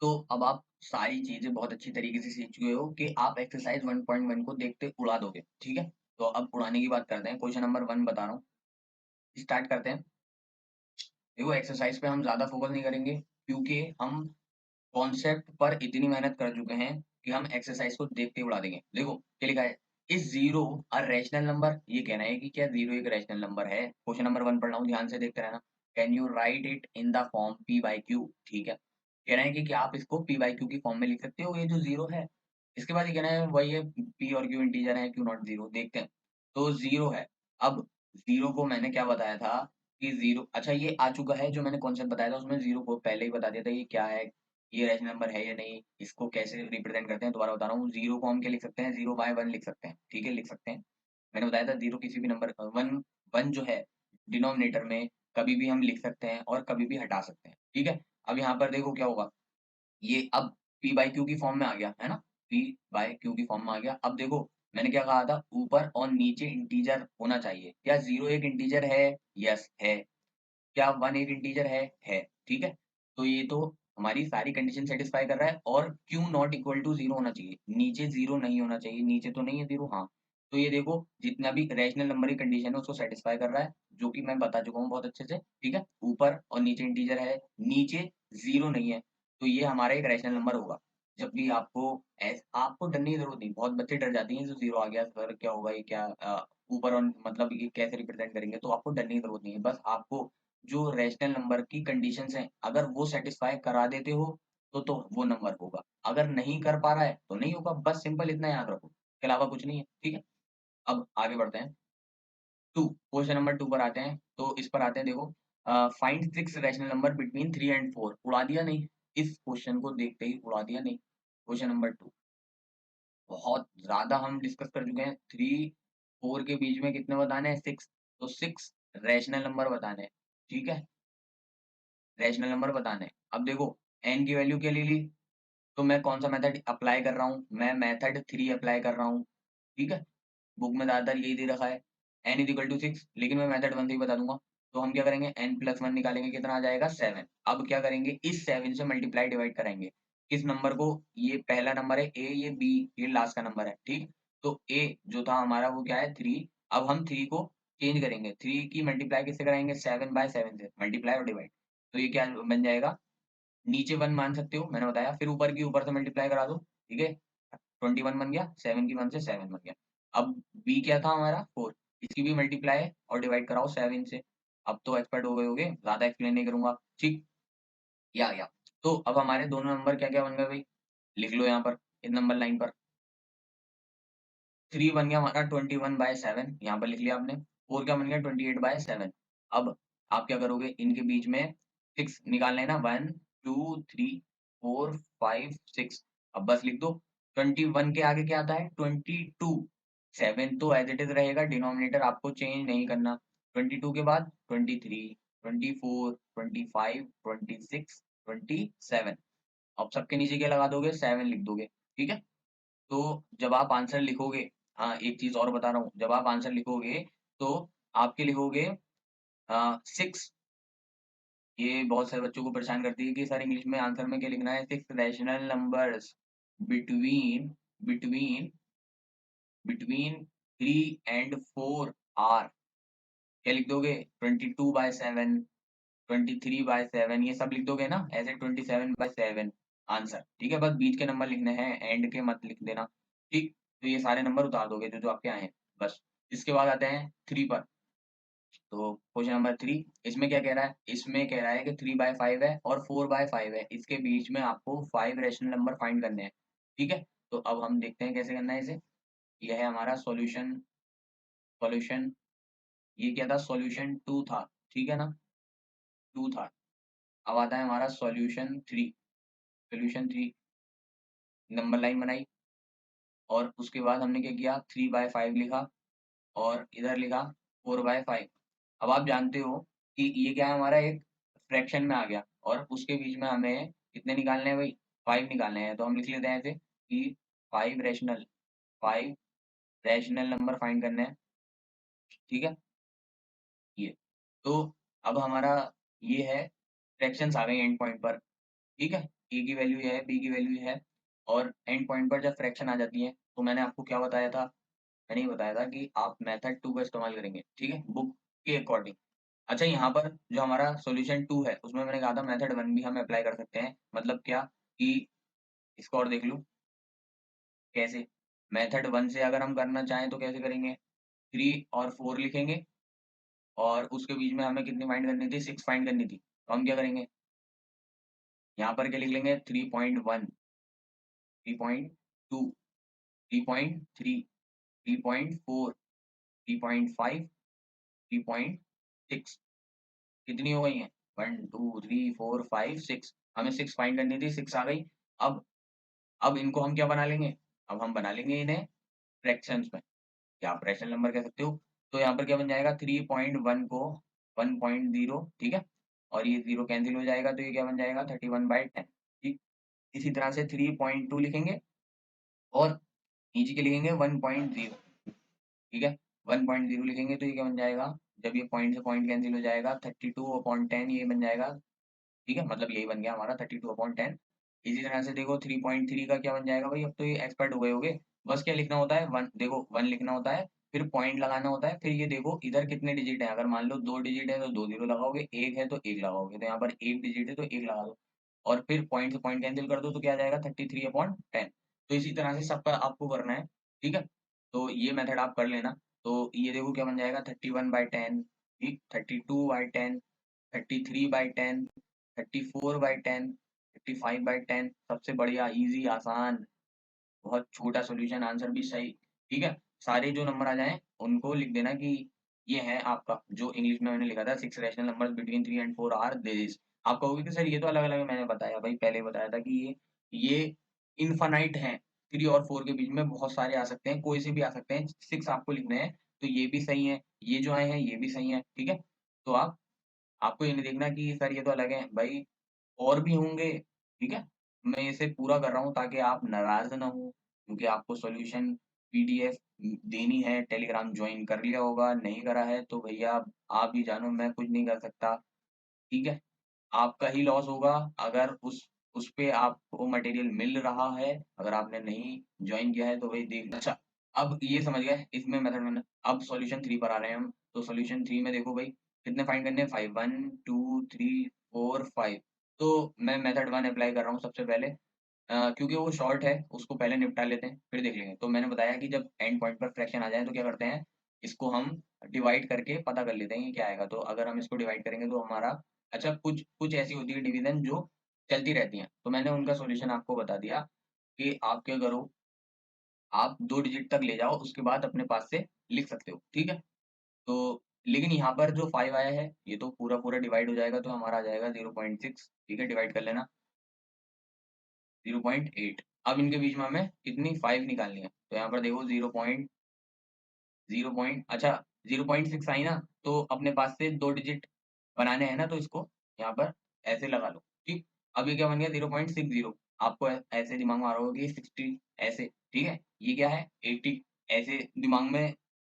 तो अब आप सारी चीजें बहुत अच्छी तरीके से सीख चुके हो कि आप एक्सरसाइज 1.1 को देखते उड़ा दोगे, ठीक है, तो अब उड़ाने की बात करते हैं, क्वेश्चन नंबर 1 बता रहा हूँ, स्टार्ट करते हैं। देखो एक्सरसाइज पे हम ज्यादा फोकस नहीं करेंगे, क्योंकि हम कॉन्सेप्ट पर इतनी मेहनत कर चुके हैं कि हम एक्सरसाइज को देखते ही उड़ा देंगे। देखो क्या लिखा है, इस जीरो अ रैशनल नंबर, ये कहना है कि क्या जीरो एक रैशनल नंबर है, क्वेश्चन नंबर 1 पढ़ रहा हूँ, ध्यान से देखते रहना, can you right it in the form P by Q, ठीक है, कह रहे हैं कि क्या आप इसको पी बाई क्यू की फॉर्म में लिख सकते हो, ये जो जीरो है, इसके बाद ये कहना है वही है, पी और क्यू इंटीजर है, क्यू नॉट जीरो, देखते हैं, तो जीरो है, अब जीरो को मैंने क्या बताया था कि जीरो, अच्छा ये आ चुका है, जो मैंने कॉन्सेप्ट बताया था उसमें जीरो को पहले ही बता दिया था, ये क्या है, ये रैशनल नंबर है या नहीं, इसको कैसे रिप्रेजेंट करते हैं, दोबारा बता रहा हूँ, जीरो को हम क्या लिख सकते हैं, 0/1 लिख सकते हैं, ठीक है, लिख सकते हैं, मैंने बताया था जीरो किसी भी नंबर, वन वन जो है डिनोमिनेटर में कभी भी हम लिख सकते हैं और कभी भी हटा सकते हैं, ठीक है, अब यहाँ पर देखो क्या होगा, ये अब पी बाई क्यू की फॉर्म में आ गया है ना, पी बाई क्यू की फॉर्म में आ गया, अब देखो मैंने क्या कहा था, ऊपर और नीचे इंटीजर होना चाहिए, क्या जीरो एक इंटीजर है, यस है, क्या 1 एक इंटीजर है, ठीक है, तो ये तो हमारी सारी कंडीशन सेटिस्फाई कर रहा है, और Q not equal to zero होना चाहिए, नीचे जीरो नहीं होना चाहिए, नीचे तो नहीं है जीरो, हाँ, तो ये देखो जितना भी रैशनल नंबर की कंडीशन है उसको सेटिस्फाई कर रहा है, जो कि मैं बता चुका हूँ बहुत अच्छे से, ठीक है? ऊपर और नीचे इंटीजर है, नीचे 0 नहीं है, तो ये हमारा एक रैशनल नंबर होगा। जब भी आपको डरने की ज़रूरत नहीं, बहुत बच्चे डर जाते हैं, जो 0 आ गया सर क्या होगा, ये क्या ऊपर और मतलब ये कैसे रिप्रेज़ेंट करेंगे? तो आपको डरने की ज़रूरत नहीं है, बस आपको जो रैशनल नंबर की कंडीशंस हैं, अगर वो सैटिस्फाई करा देते हो, तो वो नंबर होगा। अगर नहीं कर पा रहा है, तो नहीं होगा, बस सिंपल इतना याद रखो, इसके अलावा कुछ नहीं है, ठीक है? अब आगे बढ़ते हैं। 2 क्वेश्चन नंबर 2 पर आते हैं, तो इस पर आते हैं देखो find 6 rational number between 3 and 4 उड़ा दिया नहीं? इस क्वेश्चन को देखते ही उड़ा दिया नहीं? क्वेश्चन नंबर 2 बहुत ज़्यादा हम डिस्कस कर चुके हैं, 3 4 के बीच में कितने बताने हैं? 6 तो 6 रैशनल नंबर बताने हैं, ठीक है? रैशनल नंबर बताने हैं। अब देखो n की वैल्यू क्या ले ली? तो मैं कौन-सा मेथड अप्लाई कर रहा हूँ? मैं मेथड 3 अप्लाई कर रहा हूँ, ठीक है? बुक में ज़्यादातर यही दे रखा है, n = 6 लेकिन मैं मेथड 1 से ही बता दूँगा। तो हम क्या करेंगे n+1 निकालेंगे कितना आ जाएगा 7। अब क्या करेंगे इस 7 से मल्टीप्लाई डिवाइड कराएँगे। किस नंबर को? ये पहला नंबर है a, ये b, ये लास्ट का नंबर है, ठीक? तो a जो था हमारा वो क्या है 3। अब हम 3 को चेंज करेंगे, 3 की मल्टीप्लाई किससे कराएँगे 7/7 से मल्टीप्लाई और डिवाइड। तो ये क्या बन जाएगा? नीचे 1 मान सकते हो, मैंने बताया, फिर ऊपर की ऊपर से मल्टीप्लाई करा दो, ठीक है? 21 बन गया, 7 की 1 से 7 बन गया। अब b क्या था हमारा 4, इसकी भी मल्टीप्लाई और डिवाइड कराओ 7 से। अब तो एक्सपर्ट हो गए होगे, ज़्यादा एक्सप्लेन नहीं करूँगा, ठीक? ये आ गया। तो अब हमारे दोनों नंबर क्या-क्या बन गए भई? लिख लो यहाँ पर, इस नंबर लाइन पर। 3 बन गया हमारा 21/7 यहाँ पर लिख लिया आपने। 4 क्या बन गया 28/7। अब आप क्या करोगे इनके बीच में 6 निकालना है ना 1, 2, 3, 4, 5, 6 अब बस लिख दो। 21 के आगे क्या आता है 22 7 तो एज़ इट इज़ रहेगा डिनोमिनेटर आपको चेंज नहीं करना। 22 के बाद 23, 24, 25, 26, 27 अब सबके नीचे क्या लगा दोगे 7 लिख दोगे, ठीक है? तो जब आप आंसर लिखोगे हाँ, एक चीज़ और बता रहा हूँ, जब आप आंसर लिखोगे तो आपके लिखोगे 6 ये बहुत सारे बच्चों को परेशान करती है कि सर इंग्लिश में आंसर में क्या लिखना है 6 rational numbers between between between 3 and 4 are क्या लिख दोगे 22/7 23/7 ये सब लिख दोगे ना ऐसे 27/7 आंसर ठीक है बस बीच के नंबर लिखने हैं एंड के मत लिख देना ठीक तो ये सारे नंबर उतार दोगे जो जो आपके आए हैं बस इसके बाद आते हैं 3 पर तो क्वेश्चन नंबर 3 इसमें क्या कह रहा है इसमें कह रहा है कि 3/5 है और 4/5 है इसके बीच में आपको 5 रैशनल नंबर फाइंड करने हैं ठीक है तो अब हम देखते हैं कैसे करना है इसे यह है हमारा सॉल्यूशन सॉल्यूशन ये क्या था सॉल्यूशन 2 था ठीक है ना 2 था अब आता है हमारा सॉल्यूशन 3 नंबर लाइन बनाई और उसके बाद हमने क्या किया 3/5 लिखा और इधर लिखा 4/5 अब आप जानते हो कि ये क्या है हमारा एक फ्रैक्शन में आ गया और उसके बीच में हमें कितने निकालने हैं भाई 5 निकालने हैं तो हम लिख लेते हैं ऐसे कि 5 रैशनल नंबर फाइंड करने हैं ठीक है ये तो अब हमारा ये है फ्रैक्शंस आ गए एंड पॉइंट पर ठीक है ए की वैल्यू ये है बी की वैल्यू ये है और एंड पॉइंट पर जब फ्रैक्शन आ जाती है तो मैंने आपको क्या बताया था मैंने ये बताया था कि आप मेथड 2 का इस्तेमाल करेंगे ठीक है बुक के अकॉर्डिंग अच्छा यहाँ पर जो हमारा सॉल्यूशन 2 है उसमें मैंने कहा था मेथड 1 भी हम अप्लाई कर सकते हैं मतलब क्या कि इसको और देख लूँ कैसे मेथड 1 से अगर हम करना चाहें तो कैसे करेंगे 3 और 4 लिखेंगे और उसके बीच में हमें कितनी फाइंड करनी थी 6 फाइंड करनी थी तो हम क्या करेंगे यहाँ पर क्या लिख लेंगे 3.1 3.2 3.3 3.4 3.5 3.6 कितनी हो गई हैं 1 2 3 4 5 6 हमें 6 फाइंड करनी थी 6 आ गई अब अब इनको हम क्या बना लेंगे अब हम बना लेंगे इन्हें फ्रैक्शंस में या आप रैशनल नंबर कह सकते हो तो यहाँ पर क्या बन जाएगा 3.1 को 1.0 ठीक है और ये 0 कैंसिल हो जाएगा तो ये क्या बन जाएगा 31/10 ठीक इसी तरह से 3.2 लिखेंगे और नीचे के लिखेंगे 1.0 ठीक है 1.0 लिखेंगे तो ये क्या बन जाएगा जब ये पॉइंट से पॉइंट कैंसिल हो जाएगा 32/10 ये बन जाएगा ठीक है मतलब यही बन गया हमारा 32/10 इसी तरह से देखो 3.3 का क्या बन जाएगा भाई अब तो ये एक्सपर्ट हो गए होगे बस क्या लिखना होता है, 1 देखो 1 लिखना होता है, फिर पॉइंट लगाना होता है, फिर ये देखो इधर कितने डिजिट हैं, अगर मान लो 2 डिजिट है तो 2 ज़ीरो लगाओगे, 1 है तो 1 लगाओगे, तो यहाँ पर 1 डिजिट है तो 1 लगा दो और फिर पॉइंट से पॉइंट कैंसल कर दो तो क्या आ जाएगा 33/10। तो इसी तरह से सबका आपको करना है, ठीक है? तो ये मेथड आप कर लेना। तो ये देखो क्या बन जाएगा 31/10, ठीक, 32/10, 33/10, 34/10, 35/10, सबसे बढ़िया, ईज़ी, आसान, बहुत छोटा सॉल्यूशन, आंसर भी सही, ठीक है? सारे जो नंबर आ जाएँ, उनको लिख देना कि ये है आपका, जो इंग्लिश में मैंने लिखा था 6 rational numbers between 3 and 4 are this. आप कहोगे कि सर ये तो अलग-अलग है, मैंने बताया भाई, पहले ही बताया था कि ये इनफाइनाइट हैं, 3 और 4 के बीच में बहुत सारे आ सकते हैं, कोई से भी आ सकते हैं, 6 आपको लिखने हैं, तो ये भी सही है, ये जो आए हैं ये भी सही है, ठीक है? तो आपको ये नहीं देखना कि सर ये तो अलग है, भाई और भी होंगे, ठीक है? मैं इसे पूरा कर रहा हूँ ताकि आप नाराज़ ना हों, क्योंकि आपको सॉल्यूशन पीडीएफ देनी है, टेलीग्राम जॉइन कर लिया होगा, नहीं करा है तो भैया आप ही जानो, मैं कुछ नहीं कर सकता, ठीक है? आपका ही लॉस होगा अगर उस पे आपको मटेरियल मिल रहा है, अगर आपने नहीं जॉइन किया है तो वही देख, अच्छा, अब ये समझ गए इसमें मेथड मैंने, अब सॉल्यूशन 3 पर आ रहे हैं हम, तो सॉल्यूशन 3 में देखो भाई कितने फाइंड करने हैं, 5, 1, 2, 3, 4, 5, तो मैं मेथड 1 अप्लाई कर रहा हूँ सबसे पहले, क्योंकि वो शॉर्ट है, उसको पहले निपटा लेते हैं, फिर देख लेंगे। तो मैंने बताया कि जब एंड पॉइंट पर फ्रैक्शन आ जाए तो क्या करते हैं, इसको हम डिवाइड करके पता कर लेते हैं कि क्या आएगा। तो अगर हम इसको डिवाइड करेंगे तो हमारा, अच्छा, कुछ कुछ ऐसी होती है डिवीज़न जो चलती रहती हैं, तो मैंने उनका सॉल्यूशन आपको बता दिया कि आप क्या करो, आप 2 डिजिट तक ले जाओ, उसके बाद अपने पास से लिख सकते हो, ठीक है? तो लेकिन यहाँ पर जो 5 आया है, ये तो पूरा-पूरा डिवाइड हो जाएगा, तो हमारा आ जाएगा 0.6, ठीक है? डिवाइड कर लेना, 0.8। अब इनके बीच में हमें कितनी 5 निकालनी है, तो यहाँ पर देखो 0 पॉइंट, अच्छा, 0.6 आई ना, तो अपने पास से 2 डिजिट बनाने हैं ना, तो इसको यहाँ पर ऐसे लगा लो, ठीक? अब ये क्या बन गया 0.60, आपको ऐसे दिमाग में आ रहा होगा कि 60 ऐसे, ठीक है? ये क्या है 80, ऐसे दिमाग में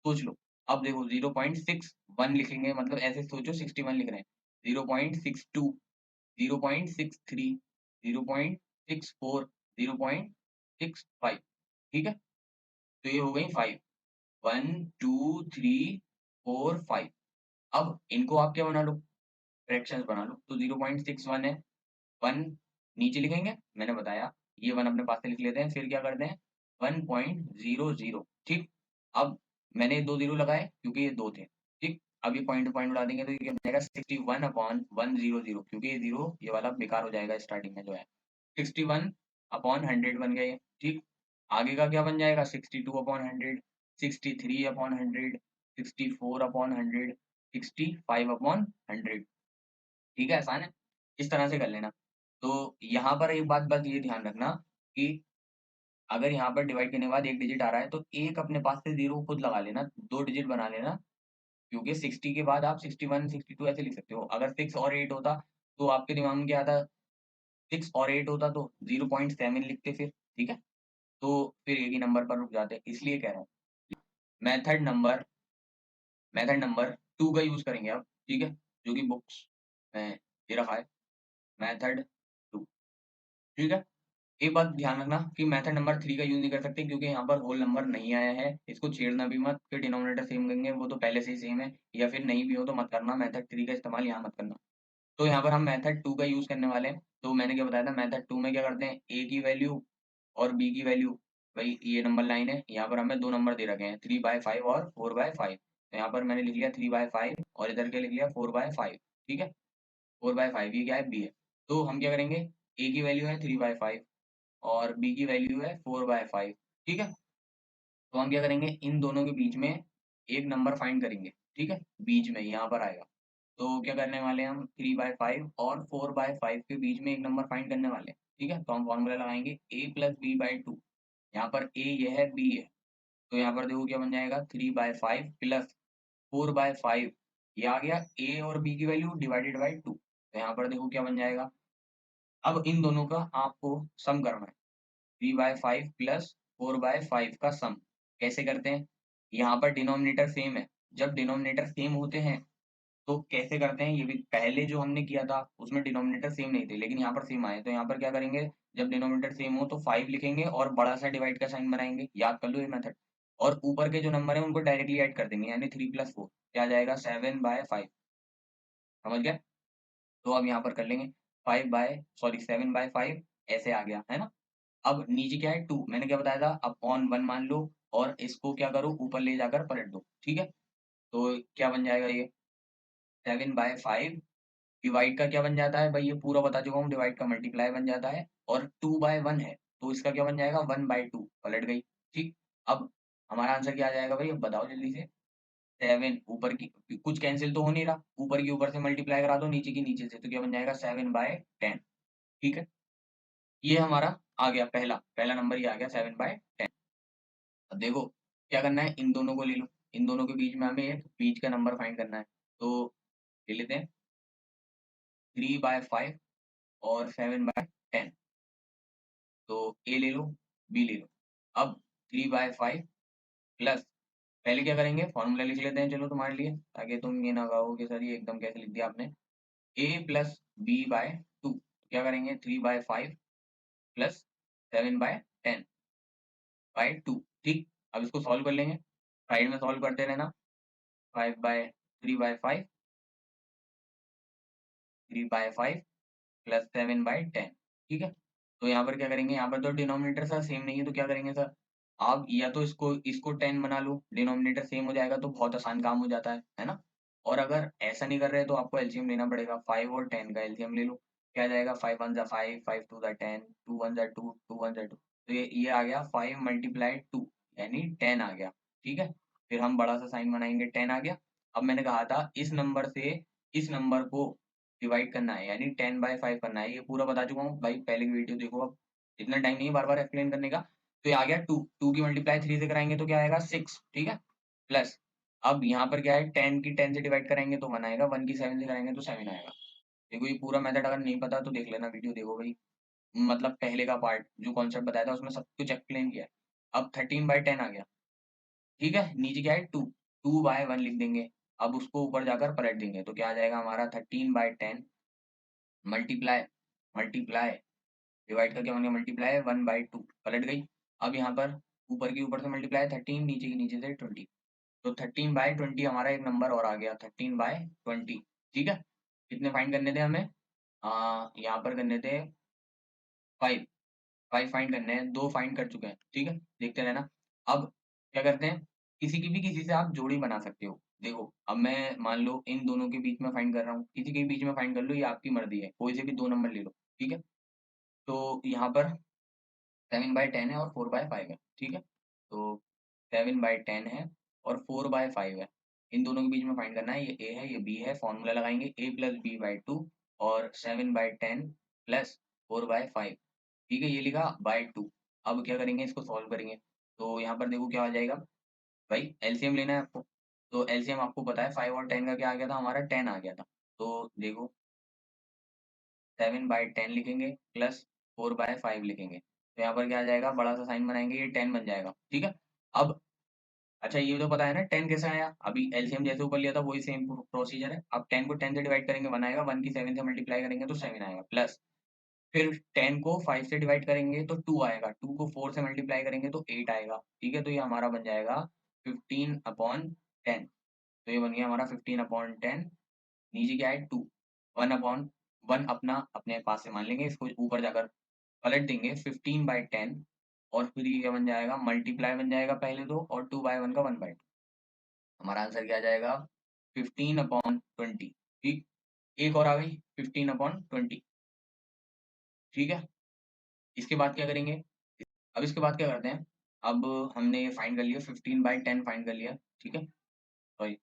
सोच लो। अब देखो 0.61 लिखेंगे, मतलब ऐसे सोचो 61 लिख रहे हैं, 0.62, 0.63, 0.64, 0.65, ठीक है? तो ये हो गई 5, 1, 2, 3, 4, 5। अब इनको आप क्या बना लो, फ्रैक्शंस बना लो। तो 0.61 है, 1 नीचे लिखेंगे, मैंने बताया, ये 1 अपने पास से लिख लेते हैं, फिर क्या करते हैं 1.00, ठीक? अब मैंने 2 ज़ीरो लगाए क्योंकि ये 2 थे, ठीक? अब ये पॉइंट टू पॉइंट उड़ा देंगे तो ये क्या बन जाएगा 61/100, क्योंकि ये 0 ये वाला बेकार हो जाएगा स्टार्टिंग में जो है। 61/100 बन गया ये, ठीक? आगे का क्या बन जाएगा 62/100, 63/100, 64/100, 65/100, ठीक है? आसान है? इस तरह से कर लेना। तो यहाँ पर एक बात बस ये ध्यान रखना कि अगर यहाँ पर डिवाइड करने के बाद 1 डिजिट आ रहा है तो एक अपने पास से 0 खुद लगा लेना, 2 डिजिट बना लेना, क्योंकि 60 के बाद आप 61, 62 ऐसे लिख सकते हो। अगर 6 और 8 होता तो आपके दिमाग में क्या आता, 6 और 8 होता तो 0.7 लिखते फिर, ठीक है? तो फिर एक ही नंबर पर रुक जाते, इसलिए कह रहा हूँ। मेथड नंबर मेथड नंबर 2 का यूज़ करेंगे अब, ठीक है? जो कि बुक्स में दे रखा है, मेथड 2, ठीक है? एक बात ध्यान रखना कि मेथड नंबर 3 का यूज़ नहीं कर सकते क्योंकि यहाँ पर होल नंबर नहीं आया है, इसको छेड़ना भी मत, फिर डिनोमिनेटर सेम करेंगे, वो तो पहले से ही सेम है, या फिर नहीं भी हो तो मत करना, मेथड 3 का इस्तेमाल यहाँ मत करना। तो यहाँ पर हम मेथड 2 का यूज़ करने वाले हैं, तो मैंने क्या बताया था, मेथड 2 में क्या करते हैं, a की वैल्यू और b की वैल्यू, भाई ये नंबर लाइन है, यहाँ पर हमें 2 नंबर दे रखे हैं, 3/5 और 4/5, तो यहाँ पर मैंने लिख लिया 3/5 और इधर क्या लिख लिया 4/5, ठीक है? 4/5 ये क्या है, b है। तो हम क्या करेंगे, a की वैल्यू है 3/5 और b की वैल्यू है 4/5, ठीक है? तो हम क्या करेंगे, इन दोनों के बीच में एक नंबर फाइंड करेंगे, ठीक है? बीच में यहाँ पर आएगा। तो क्या करने वाले हैं हम, 3/5 और 4/5 के बीच में एक नंबर फाइंड करने वाले हैं, ठीक है? तो हम फॉर्मूला लगाएँगे a प्लस b/2, यहाँ पर a ये है, b है, तो यहाँ पर देखो क्या बन जाएगा 3/5 प्लस 4/5, ये आ गया a और b की वैल्यू डिवाइडेड बाय 2, तो यहाँ पर देखो क्या बन जाएगा। अब इन दोनों का आपको सम करना है, 3/5 प्लस 4/5 का सम कैसे करते हैं? यहाँ पर डिनोमिनेटर सेम है, जब डिनोमिनेटर सेम होते हैं तो कैसे करते हैं, ये भी पहले जो हमने किया था उसमें डिनोमिनेटर सेम नहीं थे, लेकिन यहाँ पर सेम आए, तो यहाँ पर क्या करेंगे, जब डिनोमिनेटर सेम हो तो 5 लिखेंगे और बड़ा सा डिवाइड का साइन बनाएंगे, याद कर लो ये मेथड। और ऊपर के जो नंबर है उनको डायरेक्टली ऐड कर देंगे, यानी 3 + 4 क्या आ जाएगा 7/5। समझ गया? तो अब यहाँ पर कर लेंगे 7/5 ऐसे आ गया है ना। अब नीचे क्या है 2, मैंने क्या बताया था, अपॉन 1 मान लो और इसको क्या करो ऊपर ले जाकर पलट दो, ठीक है। तो क्या बन जाएगा ये 7/5 डिवाइड का क्या बन जाता है भाई, ये पूरा बता चुका हूँ, डिवाइड का मल्टीप्लाई बन जाता है। और 2/1 है तो इसका क्या बन जाएगा 1/2, पलट गई। ठीक, अब हमारा आंसर क्या आ जाएगा भाई, अब बताओ जल्दी से। 7 ऊपर की कुछ कैंसिल तो हो नहीं रहा, ऊपर की ऊपर से मल्टीप्लाई करा दो, नीचे की नीचे से, तो क्या बन जाएगा 7/10। ठीक है, ये हमारा आ गया पहला पहला नंबर, ये आ गया 7/10। अब देखो क्या करना है, इन दोनों को ले लो, इन दोनों के बीच में हमें एक बीच का नंबर फाइंड करना है। तो ले लेते हैं 3/5 और 7/10। तो ए ले लो, बी ले लो। अब 3/5 प्लस, पहले क्या करेंगे फॉर्मूला लिख लेते हैं चलो तुम्हारे लिए, ताकि तुम ये ना कहो कि सर ये एकदम कैसे लिख दिया आपने। ए प्लस b/2, क्या करेंगे 3/5 प्लस 7/10/2। ठीक, अब इसको सॉल्व कर लेंगे, साइड में सॉल्व करते रहना। 3/5 3/5 प्लस 7/10। ठीक है, तो यहाँ पर क्या करेंगे, यहाँ पर तो डिनोमिनेटर सर सेम नहीं है, तो क्या करेंगे सर, आप या तो इसको इसको 10 बना लो, डिनोमिनेटर सेम हो जाएगा तो बहुत आसान काम हो जाता है ना। और अगर ऐसा नहीं कर रहे तो आपको एलसीएम लेना पड़ेगा, 5 और 10 का एलसीएम ले लो। क्या आ जाएगा 5 1 जा 5, 5 2 जा 10, 2 1 जा 2, 2 1 जा 2। तो ये आ गया 5 × 2 यानी 10 आ गया। ठीक है, फिर हम बड़ा सा साइन बनाएंगे, 10 आ गया। अब मैंने कहा था इस नंबर से इस नंबर को डिवाइड करना है, यानी 10/5 करना है, ये पूरा बता चुका हूँ भाई, पहले की वीडियो देखो। अब इतना टाइम नहीं है बार बार एक्सप्लेन करने का। तो ये आ गया 2, 2 की मल्टीप्लाई 3 से कराएंगे तो क्या आएगा 6। ठीक है, प्लस अब यहाँ पर क्या है 10 की 10 से डिवाइड कराएंगे तो 1 आएगा, 1 की 7 से कराएंगे तो 7 आएगा। देखो ये पूरा मेथड अगर नहीं पता तो देख लेना वीडियो, देखो भाई, मतलब पहले का पार्ट जो कॉन्सेप्ट बताया था उसमें सब कुछ एक्सप्लेन किया है। अब 13/10 आ गया। ठीक है, नीचे क्या है 2, 2/1 लिख देंगे। अब उसको ऊपर जाकर पलट देंगे तो क्या आ जाएगा हमारा 13/10 मल्टीप्लाई मल्टीप्लाई डिवाइड का क्या होंगे मल्टीप्लाई 1/2, पलट गई। अब यहाँ पर ऊपर की ऊपर से मल्टीप्लाई 13, नीचे की नीचे से 20। तो 13/20 हमारा एक नंबर और आ गया 13/20। ठीक है, कितने फाइंड करने थे हमें, यहाँ पर करने थे 5, 5 फाइंड करने हैं, 2 फाइंड कर चुके हैं। ठीक है, देखते रहना। अब क्या करते हैं, किसी की भी किसी से आप जोड़ी बना सकते हो। देखो अब मैं मान लो इन दोनों के बीच में फाइंड कर रहा हूँ, किसी के बीच में फाइंड कर लो, ये आपकी मर्जी है, कोई से भी 2 नंबर ले लो। ठीक है, तो यहाँ पर 7/10 है और 4/5 है। ठीक है, तो 7/10 है और 4/5 है, इन दोनों के बीच में फाइंड करना है, ये ए है ये बी है, फॉर्मूला लगाएंगे a + b/2 और 7/10 प्लस 4/5। ठीक है, ये लिखा बाय 2। अब क्या करेंगे, इसको सॉल्व करेंगे। तो यहाँ पर देखो क्या आ जाएगा भाई, एलसीएम लेना है आपको। तो एलसीएम आपको पता है 5 और 10 का क्या आ गया था हमारा 10 आ गया था। तो देखो 7/10 लिखेंगे प्लस 4/5 लिखेंगे, तो यहाँ पर क्या आ जाएगा, बड़ा सा साइन बनाएंगे, ये 10 बन जाएगा। ठीक है, अब अच्छा ये तो पता है ना 10 कैसे आया, अभी एलसीएम जैसे ऊपर लिया था वही सेम प्रोसीजर है। अब 10 को 10 से डिवाइड करेंगे 1 आएगा, 1 की 7 से मल्टीप्लाई करेंगे तो 7 आएगा, प्लस फिर 10 को 5 से डिवाइड करेंगे तो 2 आएगा, 2 को 4 से मल्टीप्लाई करेंगे तो 8 आएगा। ठीक है, तो ये हमारा बन जाएगा 15/10। तो ये बन गया हमारा 15/10। नीचे क्या है 2, 1/1 अपना अपने पास से मान लेंगे, इसको ऊपर जाकर पलट देंगे 15/10। और फिर ये क्या बन जाएगा, मल्टीप्लाई बन जाएगा पहले तो, और 2/1 का 1/2। हमारा आंसर क्या आ जाएगा 15/20। ठीक, एक और आ गई 15/20। ठीक है, इसके बाद क्या करेंगे, अब इसके बाद क्या करते हैं, अब हमने ये फाइंड कर लिया 15/10 फाइंड कर लिया। ठीक है, सॉरी,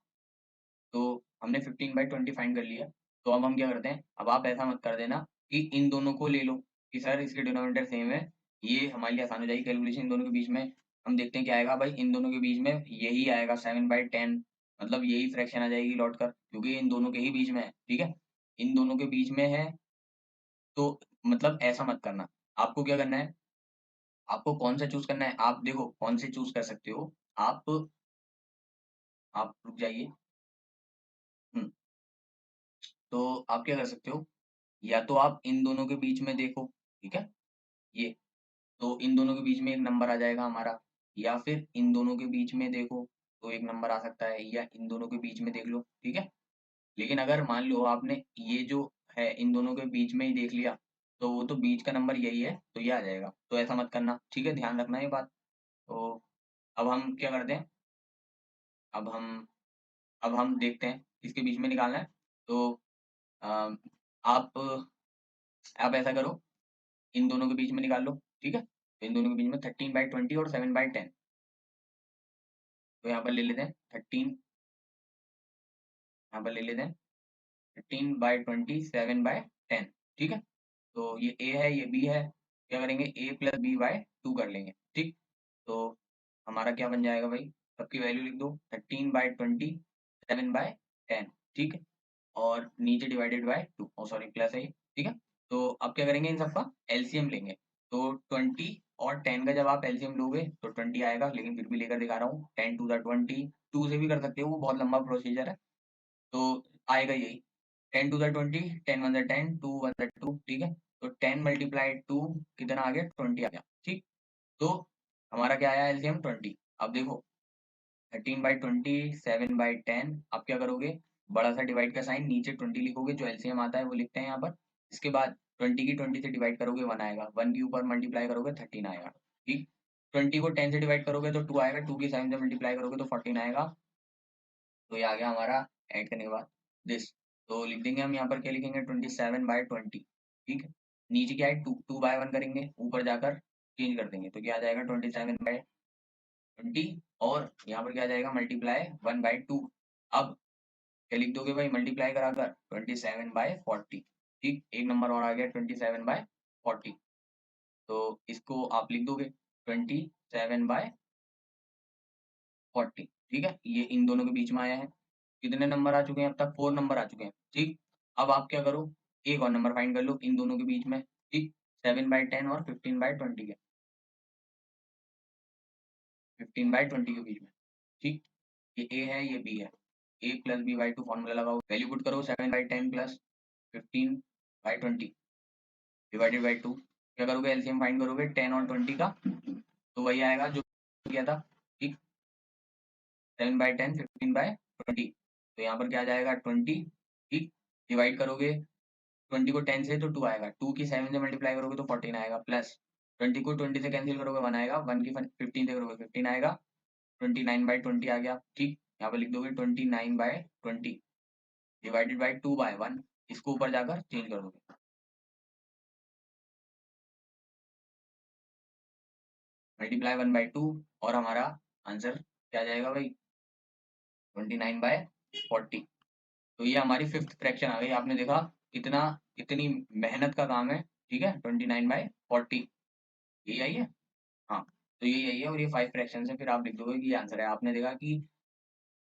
तो हमने 15/20 फाइंड कर लिया। तो अब हम क्या करते हैं, अब आप ऐसा मत कर देना कि इन दोनों को ले लो कि सर इसके डिनोमिनेटर सेम है, ये हमारे लिए आसान हो जाएगी कैलकुलेशन इन दोनों के बीच में। हम देखते हैं क्या आएगा भाई, इन दोनों के बीच में यही आएगा 7/10, मतलब यही फ्रैक्शन आ जाएगी लौट कर, क्योंकि इन दोनों के ही बीच में है। ठीक है, इन दोनों के बीच में है, तो मतलब ऐसा मत करना। आपको क्या करना है, आपको कौन सा चूज करना है, आप देखो कौन से चूज कर सकते हो। आप आप रुक जाइए। हम्म, तो आप क्या कर सकते हो, या तो आप इन दोनों के बीच में देखो। ठीक है, ये, तो इन दोनों के बीच में एक नंबर आ जाएगा हमारा, या फिर इन दोनों के बीच में देखो तो एक नंबर आ सकता है, या इन दोनों के बीच में देख लो, ठीक है। लेकिन अगर मान लो आपने ये जो है इन दोनों के बीच में ही देख लिया, तो वो तो बीच का नंबर यही है, तो ये आ जाएगा, तो ऐसा मत करना, ठीक है, ध्यान रखना ये बात। तो अब हम क्या करते हैं, अब हम अब हम देखते हैं किसके बीच में निकालना है। तो अ, आप आप ऐसा करो, इन दोनों के बीच में निकाल लो, ठीक है। तो इन दोनों के बीच में 13/20 और 7/10, तो यहाँ पर ले लेते हैं 13, यहाँ पर ले लेते हैं 13/20 7/10, ठीक है। तो ये ए है, ये बी है, क्या करेंगे, a प्लस बी बाय 2 कर लेंगे, ठीक। तो हमारा क्या बन जाएगा भाई, सबकी वैल्यू लिख दो, 13/20 7/10, ठीक है। और नीचे divided by 2, oh sorry plus है ये, ठीक है। तो अब क्या करेंगे, इन सबका एलसीएम लेंगे। तो 20 और 10 का जब आप एलसीएम लोगे तो 20 आएगा, लेकिन फिर भी लेकर दिखा रहा हूँ, 10 टू द 20, 2 से भी कर सकते हो, वो बहुत लंबा प्रोसीजर है, तो आएगा यही, 10 to the 20, 10 one the 10, 2 one the 2, ठीक है। तो 10 मल्टीप्लाई 2 कितना आ गया, 20 आ गया, ठीक। तो हमारा क्या आया एलसीएम 20। अब देखो 13/20 7/10, आप क्या करोगे, बड़ा सा डिवाइड का साइन, नीचे 20 लिखोगे, जो एलसीएम आता है वो लिखते हैं यहाँ पर। इसके बाद 20 की 20 से डिवाइड करोगे 1 आएगा, 1 के ऊपर मल्टीप्लाई करोगे 13 आएगा, ठीक। 20 को 10 से डिवाइड करोगे तो 2 आएगा, 2 की 7 से मल्टीप्लाई करोगे तो 14 आएगा। तो ये आ गया हमारा ऐड करने के बाद दिस। तो लिख देंगे हम यहाँ पर, क्या लिखेंगे, 27/20, ठीक है। नीचे क्या है, 2 2/1 करेंगे, ऊपर जाकर चेंज कर देंगे, तो क्या आ जाएगा 27/20, और यहाँ पर क्या आ जाएगा, मल्टीप्लाई 1/2। अब क्या लिख दोगे भाई, मल्टीप्लाई कराकर 27/40, ठीक, एक नंबर और आ गया 27/40। तो इसको आप लिख दोगे 27/40, ठीक है। ये इन दोनों के बीच में आया है। कितने नंबर आ चुके हैं अब तक, 4 नंबर आ चुके हैं, ठीक। अब आप क्या करो, एक और नंबर फाइंड कर लो इन दोनों के बीच में, ठीक, 7/10 और 15/20 के, 15/20 के बीच में, ठीक। ये ए है, ये बी है, a plus B by 2 formula लगाओ, वैल्यू पुट करो, 7/10 प्लस 15/20 डिवाइडेड बाई 2, क्या करोगे, एलसीएम फाइंड करोगे 10 और 20 का, तो वही आएगा जो किया था, ठीक। 7/10 15/20, तो यहाँ पर क्या आ जाएगा 20, ठीक। डिवाइड करोगे 20 को 10 से तो 2 आएगा, 2 की 7 से मल्टीप्लाई करोगे तो 14 आएगा, प्लस 20 को 20 से कैंसिल करोगे 1 आएगा, 1 की 15 से करोगे 15 आएगा, 29/20 आ गया, ठीक। यहाँ पर लिख दोगे 29/20 डिवाइडेड बाई 2/1, इसको ऊपर जाकर चेंज कर दोगे, मल्टीप्लाई 1/2, और हमारा आंसर क्या आ जाएगा भाई, 29/40। तो ये हमारी फिफ्थ फ्रैक्शन आ गई, आपने देखा कितना, कितनी मेहनत का काम है, ठीक है, 29/40 यही आई है, हाँ। तो ये यही है, और ये 5 फ्रैक्शन है, फिर आप लिख दोगे कि ये आंसर है। आपने देखा कि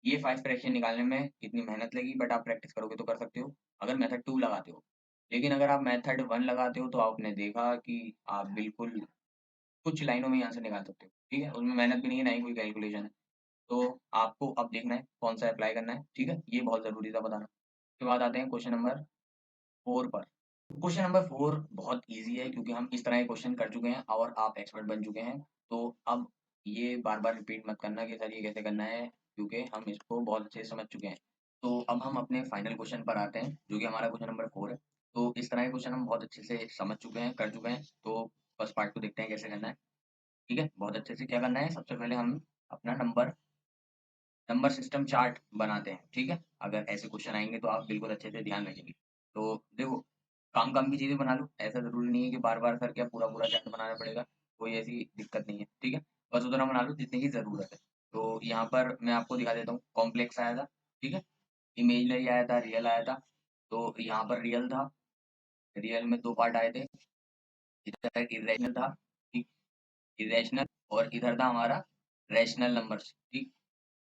ये 5 फ्रैक्शन निकालने में कितनी मेहनत लगी, बट आप प्रैक्टिस करोगे तो कर सकते हो, अगर मेथड 2 लगाते हो। लेकिन अगर आप मेथड 1 लगाते हो तो आपने देखा कि आप बिल्कुल कुछ लाइनों में ही आंसर निकाल सकते हो, ठीक है, उसमें मेहनत भी नहीं है, ना ही कोई कैलकुलेशन है। तो आपको अब देखना है कौन सा अप्लाई करना है, ठीक है, ये बहुत जरूरी था बताना। उसके बाद आते हैं क्वेश्चन नंबर 4 पर। क्वेश्चन नंबर 4 बहुत ईजी है, क्योंकि हम इस तरह के क्वेश्चन कर चुके हैं और आप एक्सपर्ट बन चुके हैं। तो अब ये बार बार रिपीट मत करना कि सर ये कैसे करना है, क्योंकि हम इसको बहुत अच्छे से समझ चुके हैं। तो अब हम अपने फाइनल क्वेश्चन पर आते हैं, जो कि हमारा क्वेश्चन नंबर 4 है। तो इस तरह के क्वेश्चन हम बहुत अच्छे से समझ चुके हैं, कर चुके हैं। तो फर्स्ट पार्ट को देखते हैं कैसे करना है, ठीक है। बहुत अच्छे से क्या करना है, सबसे पहले हम अपना नंबर नंबर सिस्टम चार्ट बनाते हैं, ठीक है। अगर ऐसे क्वेश्चन आएंगे तो आप बिल्कुल अच्छे से ध्यान रखेंगे। तो देखो, काम काम की चीजें बना लो, ऐसा जरूरी नहीं है कि बार बार सर क्या पूरा पूरा चार्ट बनाना पड़ेगा, कोई ऐसी दिक्कत नहीं है, ठीक है। बस उतना बना लो जितने की जरूरत है। तो यहाँ पर मैं आपको दिखा देता हूँ, कॉम्प्लेक्स आया था, ठीक है, इमेजनरी आया था, रियल आया था। तो यहाँ पर रियल था, रियल में 2 पार्ट आए थे, इधर इरेशनल था, ठीक, इरेशनल, और इधर था हमारा रैशनल नंबर्स, ठीक।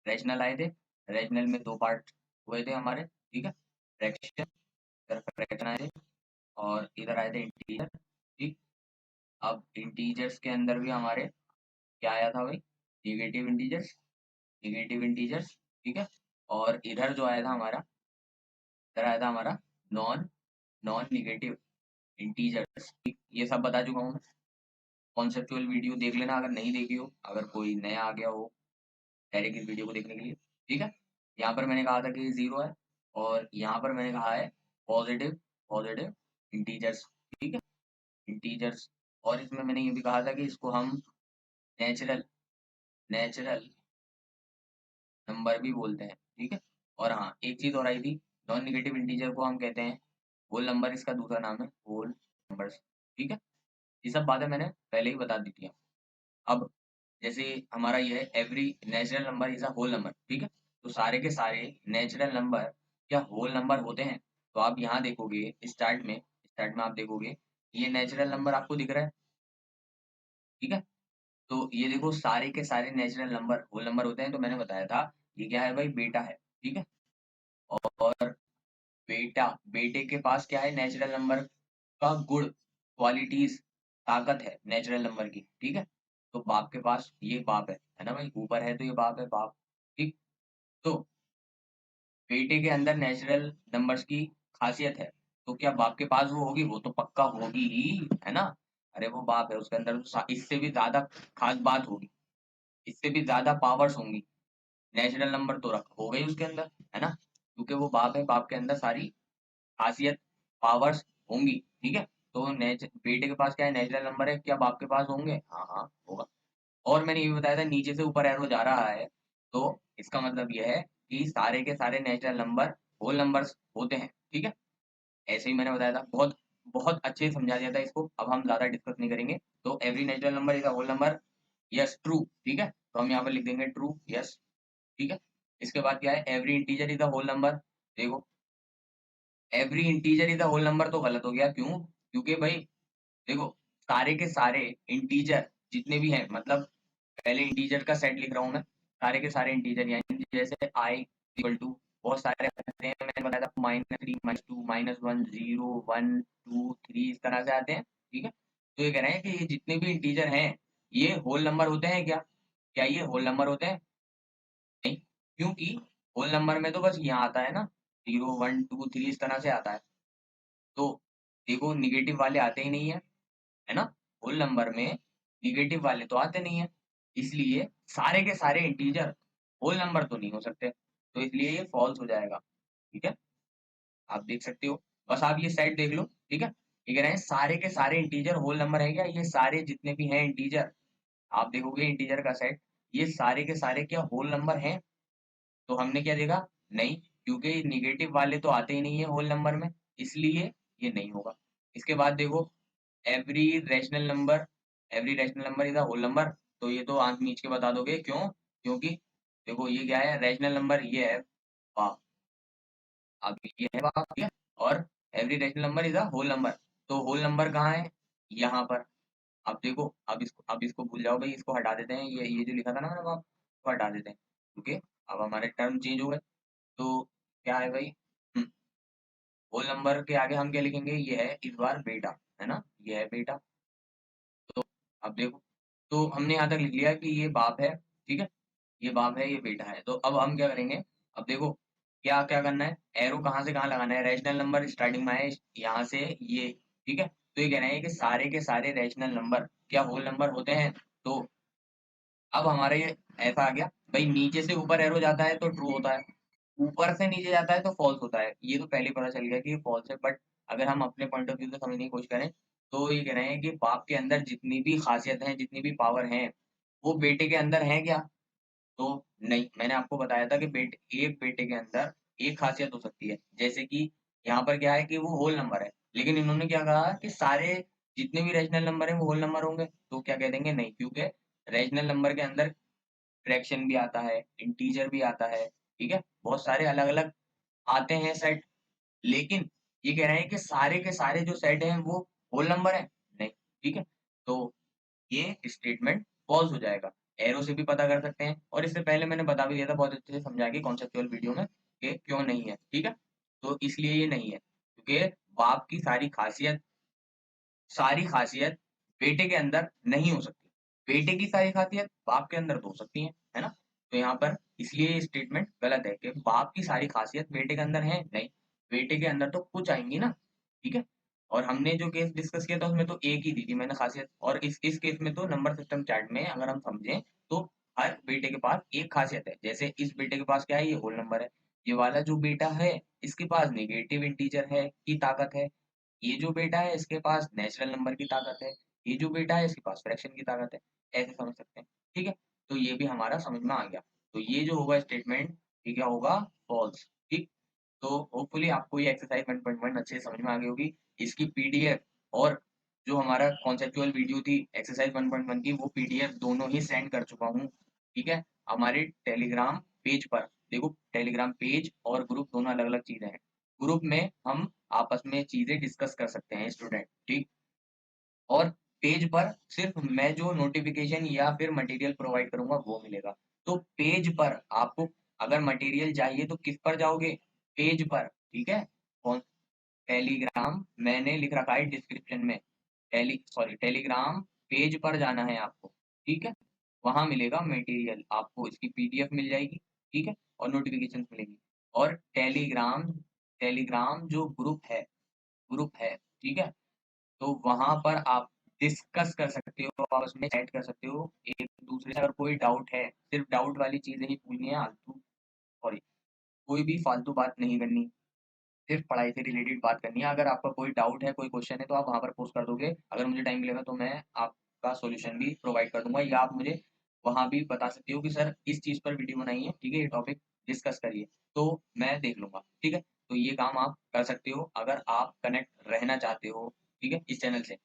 रैशनल आए थे, रैशनल में 2 पार्ट हुए थे हमारे, ठीक है, फ्रैक्शन, इधर फ्रैक्शन आए थे, और इधर आए थे इंटीजर, ठीक। अब इंटीजर्स के अंदर भी हमारे क्या आया था भाई, नेगेटिव इंटीजर्स, नेगेटिव इंटीजर्स, ठीक है। और इधर जो आया था हमारा, इधर आया था हमारा नॉन नॉन नेगेटिव इंटीजर्स, ठीक। ये सब बता चुका हूँ मैं, कॉन्सेप्चुअल वीडियो देख लेना अगर नहीं देखी हो, अगर कोई नया आ गया हो डायरेक्ट इस वीडियो को देखने के लिए, ठीक है? यहाँ पर मैंने कहा था कि 0 है और यहाँ पर मैंने कहा है पॉजिटिव पॉजिटिव इंटीजर्स, ठीक है? इंटीजर्स। और इसमें मैंने ये भी कहा था कि इसको हम नेचुरल नेचुरल नंबर भी बोलते हैं, ठीक है? और हाँ, एक चीज़ और आई थी, नॉन नेगेटिव इंटीजर को हम कहते हैं होल नंबर, इसका दूसरा नाम है होल नंबर्स, ठीक है? ये सब बातें मैंने पहले ही बता दी थी। अब जैसे हमारा ये है every natural number is a whole number, ठीक है? तो सारे के सारे नेचुरल नंबर क्या होल नंबर होते हैं? तो आप यहाँ देखोगे स्टार्ट में आप देखोगे ये नेचुरल नंबर आपको दिख रहा है, ठीक है? तो ये देखो सारे के सारे नेचुरल नंबर होल नंबर होते हैं, तो मैंने बताया था ये क्या है भाई, बेटा है, ठीक है? और बेटे के पास क्या है, नेचुरल नंबर का गुण, क्वालिटीज, ताकत है नेचुरल नंबर की, ठीक है? तो बाप के पास ये बाप है ना भाई, ऊपर है तो ये बाप है, बाप, ठीक? तो बेटे के अंदर नेचुरल नंबर्स की खासियत है, तो क्या बाप के पास वो होगी? वो तो पक्का होगी ही, है ना? अरे वो बाप है, उसके अंदर तो इससे भी ज्यादा खास बात होगी, इससे भी ज्यादा पावर्स होंगी, नेचुरल नंबर तो रख हो गई उसके अंदर, है ना? क्योंकि वो बाप है, बाप के अंदर सारी खासियत, पावर्स होंगी, ठीक है? तो बेटे के पास क्या है, नेचुरल नंबर है, क्या बाप के पास होंगे? हाँ हाँ होगा। और मैंने ये भी बताया था नीचे से ऊपर एरो जा रहा है, तो इसका मतलब यह है कि सारे के सारे नेचुरल नंबर होल नंबर्स होते हैं, ठीक है? ऐसे ही मैंने बताया था, बहुत बहुत अच्छे से समझा दिया था इसको, अब हम ज्यादा डिस्कस नहीं करेंगे। तो every natural number is a whole number, yes true, ठीक है? तो हम यहाँ पर लिख देंगे ट्रू, यस, ठीक है? इसके बाद क्या है, every integer is a whole number. देखो every integer is a whole number तो गलत हो गया, क्यों? क्योंकि भाई देखो सारे के सारे इंटीजर जितने भी हैं, मतलब पहले इंटीजर का सेट लिख रहा हूँ मैं, सारे के सारे इंटीजर, यानी जैसे आई इक्वल टू बहुत सारे आते हैं, मैंने बताया था -3 -2 -1 0 1 2 3 इस तरह से आते हैं, ठीक है? तो ये कह रहे हैं कि ये जितने भी इंटीजर हैं ये होल नंबर होते हैं क्या? क्या ये होल नंबर होते हैं? नहीं, क्योंकि होल नंबर में तो बस यहाँ आता है ना, 0 1 2 3 इस तरह से आता है। तो देखो निगेटिव वाले आते ही नहीं है ना? होल नंबर में निगेटिव वाले तो आते नहीं है, इसलिए सारे के सारे इंटीजर होल नंबर तो नहीं हो सकते, तो इसलिए ये फॉल्स हो जाएगा, ठीक है? आप देख सकते हो, बस आप ये सेट देख लो, ठीक है? ये कह रहे हैं सारे के सारे इंटीजर होल नंबर है क्या? ये सारे जितने भी हैं इंटीजर, आप देखोगे इंटीजर का सेट, ये सारे के सारे क्या होल नंबर हैं? तो हमने क्या देखा, नहीं, क्योंकि निगेटिव वाले तो आते ही नहीं है होल नंबर में, इसलिए ये नहीं होगा। इसके बाद देखो every rational number, every rational number is a whole number, तो ये तो आंख मीच के बता दोगे, क्यों? क्योंकि देखो ये क्या है, रैशनल नंबर ये है वाह, अब ये है वाह, ठीक है? और every rational number is a whole number, तो होल नंबर कहाँ है? यहाँ पर। अब देखो अब इसको भूल जाओ भाई, इसको हटा देते हैं, ये जो लिखा था ना मैंने वहाँ, इसको हटा देते हैं, क्योंकि अब हमारे टर्म चेंज हो गए। तो क्या है भाई, होल नंबर के आगे हम क्या लिखेंगे, ये है इस बार बेटा, है ना? ये है बेटा। तो अब देखो, तो हमने यहाँ तक लिख लिया कि ये बाप है, ठीक है? ये बाप है, ये बेटा है, तो अब हम क्या करेंगे, अब देखो क्या क्या करना है, एरो कहाँ से कहाँ लगाना है, रैशनल नंबर स्टार्टिंग में आए यहाँ से ये, ठीक है? तो ये कह रहे हैं कि सारे के सारे रैशनल नंबर क्या होल नंबर होते हैं? तो अब हमारे ये ऐसा आ गया भाई, नीचे से ऊपर एरो जाता है तो ट्रू होता है, ऊपर से नीचे जाता है तो फॉल्स होता है, ये तो पहले पता चल गया कि ये फॉल्स है, बट अगर हम अपने पॉइंट ऑफ व्यू से समझने की कोशिश करें, तो ये कह रहे हैं कि बाप के अंदर जितनी भी खासियत है, जितनी भी पावर है, वो बेटे के अंदर है क्या? तो नहीं, मैंने आपको बताया था कि एक बेटे के अंदर एक खासियत हो सकती है, जैसे कि यहाँ पर क्या है कि वो होल नंबर है, लेकिन इन्होंने क्या कहा कि सारे जितने भी रैशनल नंबर है वो होल नंबर होंगे, तो क्या कह देंगे, नहीं, क्योंकि रैशनल नंबर के अंदर फ्रैक्शन भी आता है, इंटीजर भी आता है, ठीक है? बहुत सारे अलग अलग आते हैं सेट, लेकिन ये कह रहे हैं कि सारे के सारे जो सेट हैं वो होल नंबर है, नहीं, ठीक है? तो ये स्टेटमेंट फॉल्स हो जाएगा, एरो से भी पता कर सकते हैं, और इससे पहले मैंने बता भी दिया था बहुत अच्छे से समझा के कॉन्सेप्चुअल वीडियो में कि क्यों नहीं है, ठीक है? तो इसलिए ये नहीं है, क्योंकि बाप की सारी खासियत बेटे के अंदर नहीं हो सकती, बेटे की सारी खासियत बाप के अंदर तो हो सकती है ना? तो यहाँ पर इसलिए ये स्टेटमेंट गलत है कि बाप की सारी खासियत बेटे के अंदर है, नहीं, बेटे के अंदर तो कुछ आएंगी ना, ठीक है? और हमने जो केस डिस्कस किया था उसमें तो एक ही दी थी मैंने खासियत, और इस केस में तो नंबर सिस्टम चार्ट में अगर हम समझें तो हर बेटे के पास एक खासियत है। जैसे इस बेटे के पास क्या है, ये होल नंबर है। ये वाला जो बेटा है इसके पास नेगेटिव इंटीजर है की ताकत है। ये जो बेटा है इसके पास नेचुरल नंबर की ताकत है। ये जो बेटा है इसके पास फ्रैक्शन की ताकत है। ऐसे समझ सकते हैं। ठीक है, तो ये भी हमारा समझ में आ गया। तो ये जो होगा स्टेटमेंट, ये क्या होगा, फॉल्स। ठीक, तो होपफुली आपको ये एक्सरसाइज 1.1 अच्छे से समझ में आ गई होगी। इसकी पीडीएफ और जो हमारा कॉन्सेप्चुअल वीडियो थी एक्सरसाइज 1.1 की, वो पीडीएफ दोनों ही सेंड कर चुका हूँ। ठीक है, हमारे टेलीग्राम पेज पर। देखो, टेलीग्राम पेज और ग्रुप दोनों अलग अलग चीजें हैं। ग्रुप में हम आपस में चीजें डिस्कस कर सकते हैं स्टूडेंट। ठीक, और पेज पर सिर्फ मैं जो नोटिफिकेशन या फिर मटेरियल प्रोवाइड करूंगा वो मिलेगा। तो पेज पर आपको अगर मटेरियल चाहिए तो किस पर जाओगे, पेज पर। ठीक है, कौन, टेलीग्राम मैंने लिख रखा है डिस्क्रिप्शन में। टेलीग्राम पेज पर जाना है आपको। ठीक है, वहां मिलेगा मटेरियल, आपको इसकी पीडीएफ मिल जाएगी। ठीक है, और नोटिफिकेशन मिलेगी। और टेलीग्राम टेलीग्राम जो ग्रुप है, ठीक है, तो वहां पर आप डिस्कस कर सकते हो, आपस में चैट कर सकते हो एक दूसरे से। अगर कोई डाउट है, सिर्फ डाउट वाली चीजें ही पूछनी है, फालतू, सॉरी, कोई भी फालतू बात नहीं करनी, सिर्फ पढ़ाई से रिलेटेड बात करनी है। अगर आपका कोई डाउट है, कोई क्वेश्चन है, तो आप वहां पर पोस्ट कर दोगे। अगर मुझे टाइम मिलेगा तो मैं आपका सॉल्यूशन भी प्रोवाइड कर दूंगा, या आप मुझे वहां भी बता सकते हो कि सर इस चीज पर वीडियो बनाई है, ठीक है, ये टॉपिक डिस्कस करिए, तो मैं देख लूंगा। ठीक है, तो ये काम आप कर सकते हो अगर आप कनेक्ट रहना चाहते हो, ठीक है, इस चैनल से।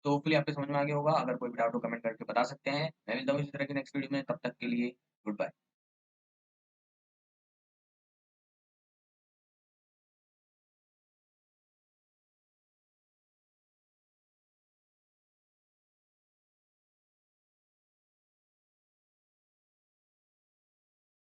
तो होपफुली आपको समझ में आ गया होगा। अगर कोई भी डाउट हो कमेंट करके बता सकते हैं। मैं मिलता हूँ इसी तरह की नेक्स्ट वीडियो में, तब तक के लिए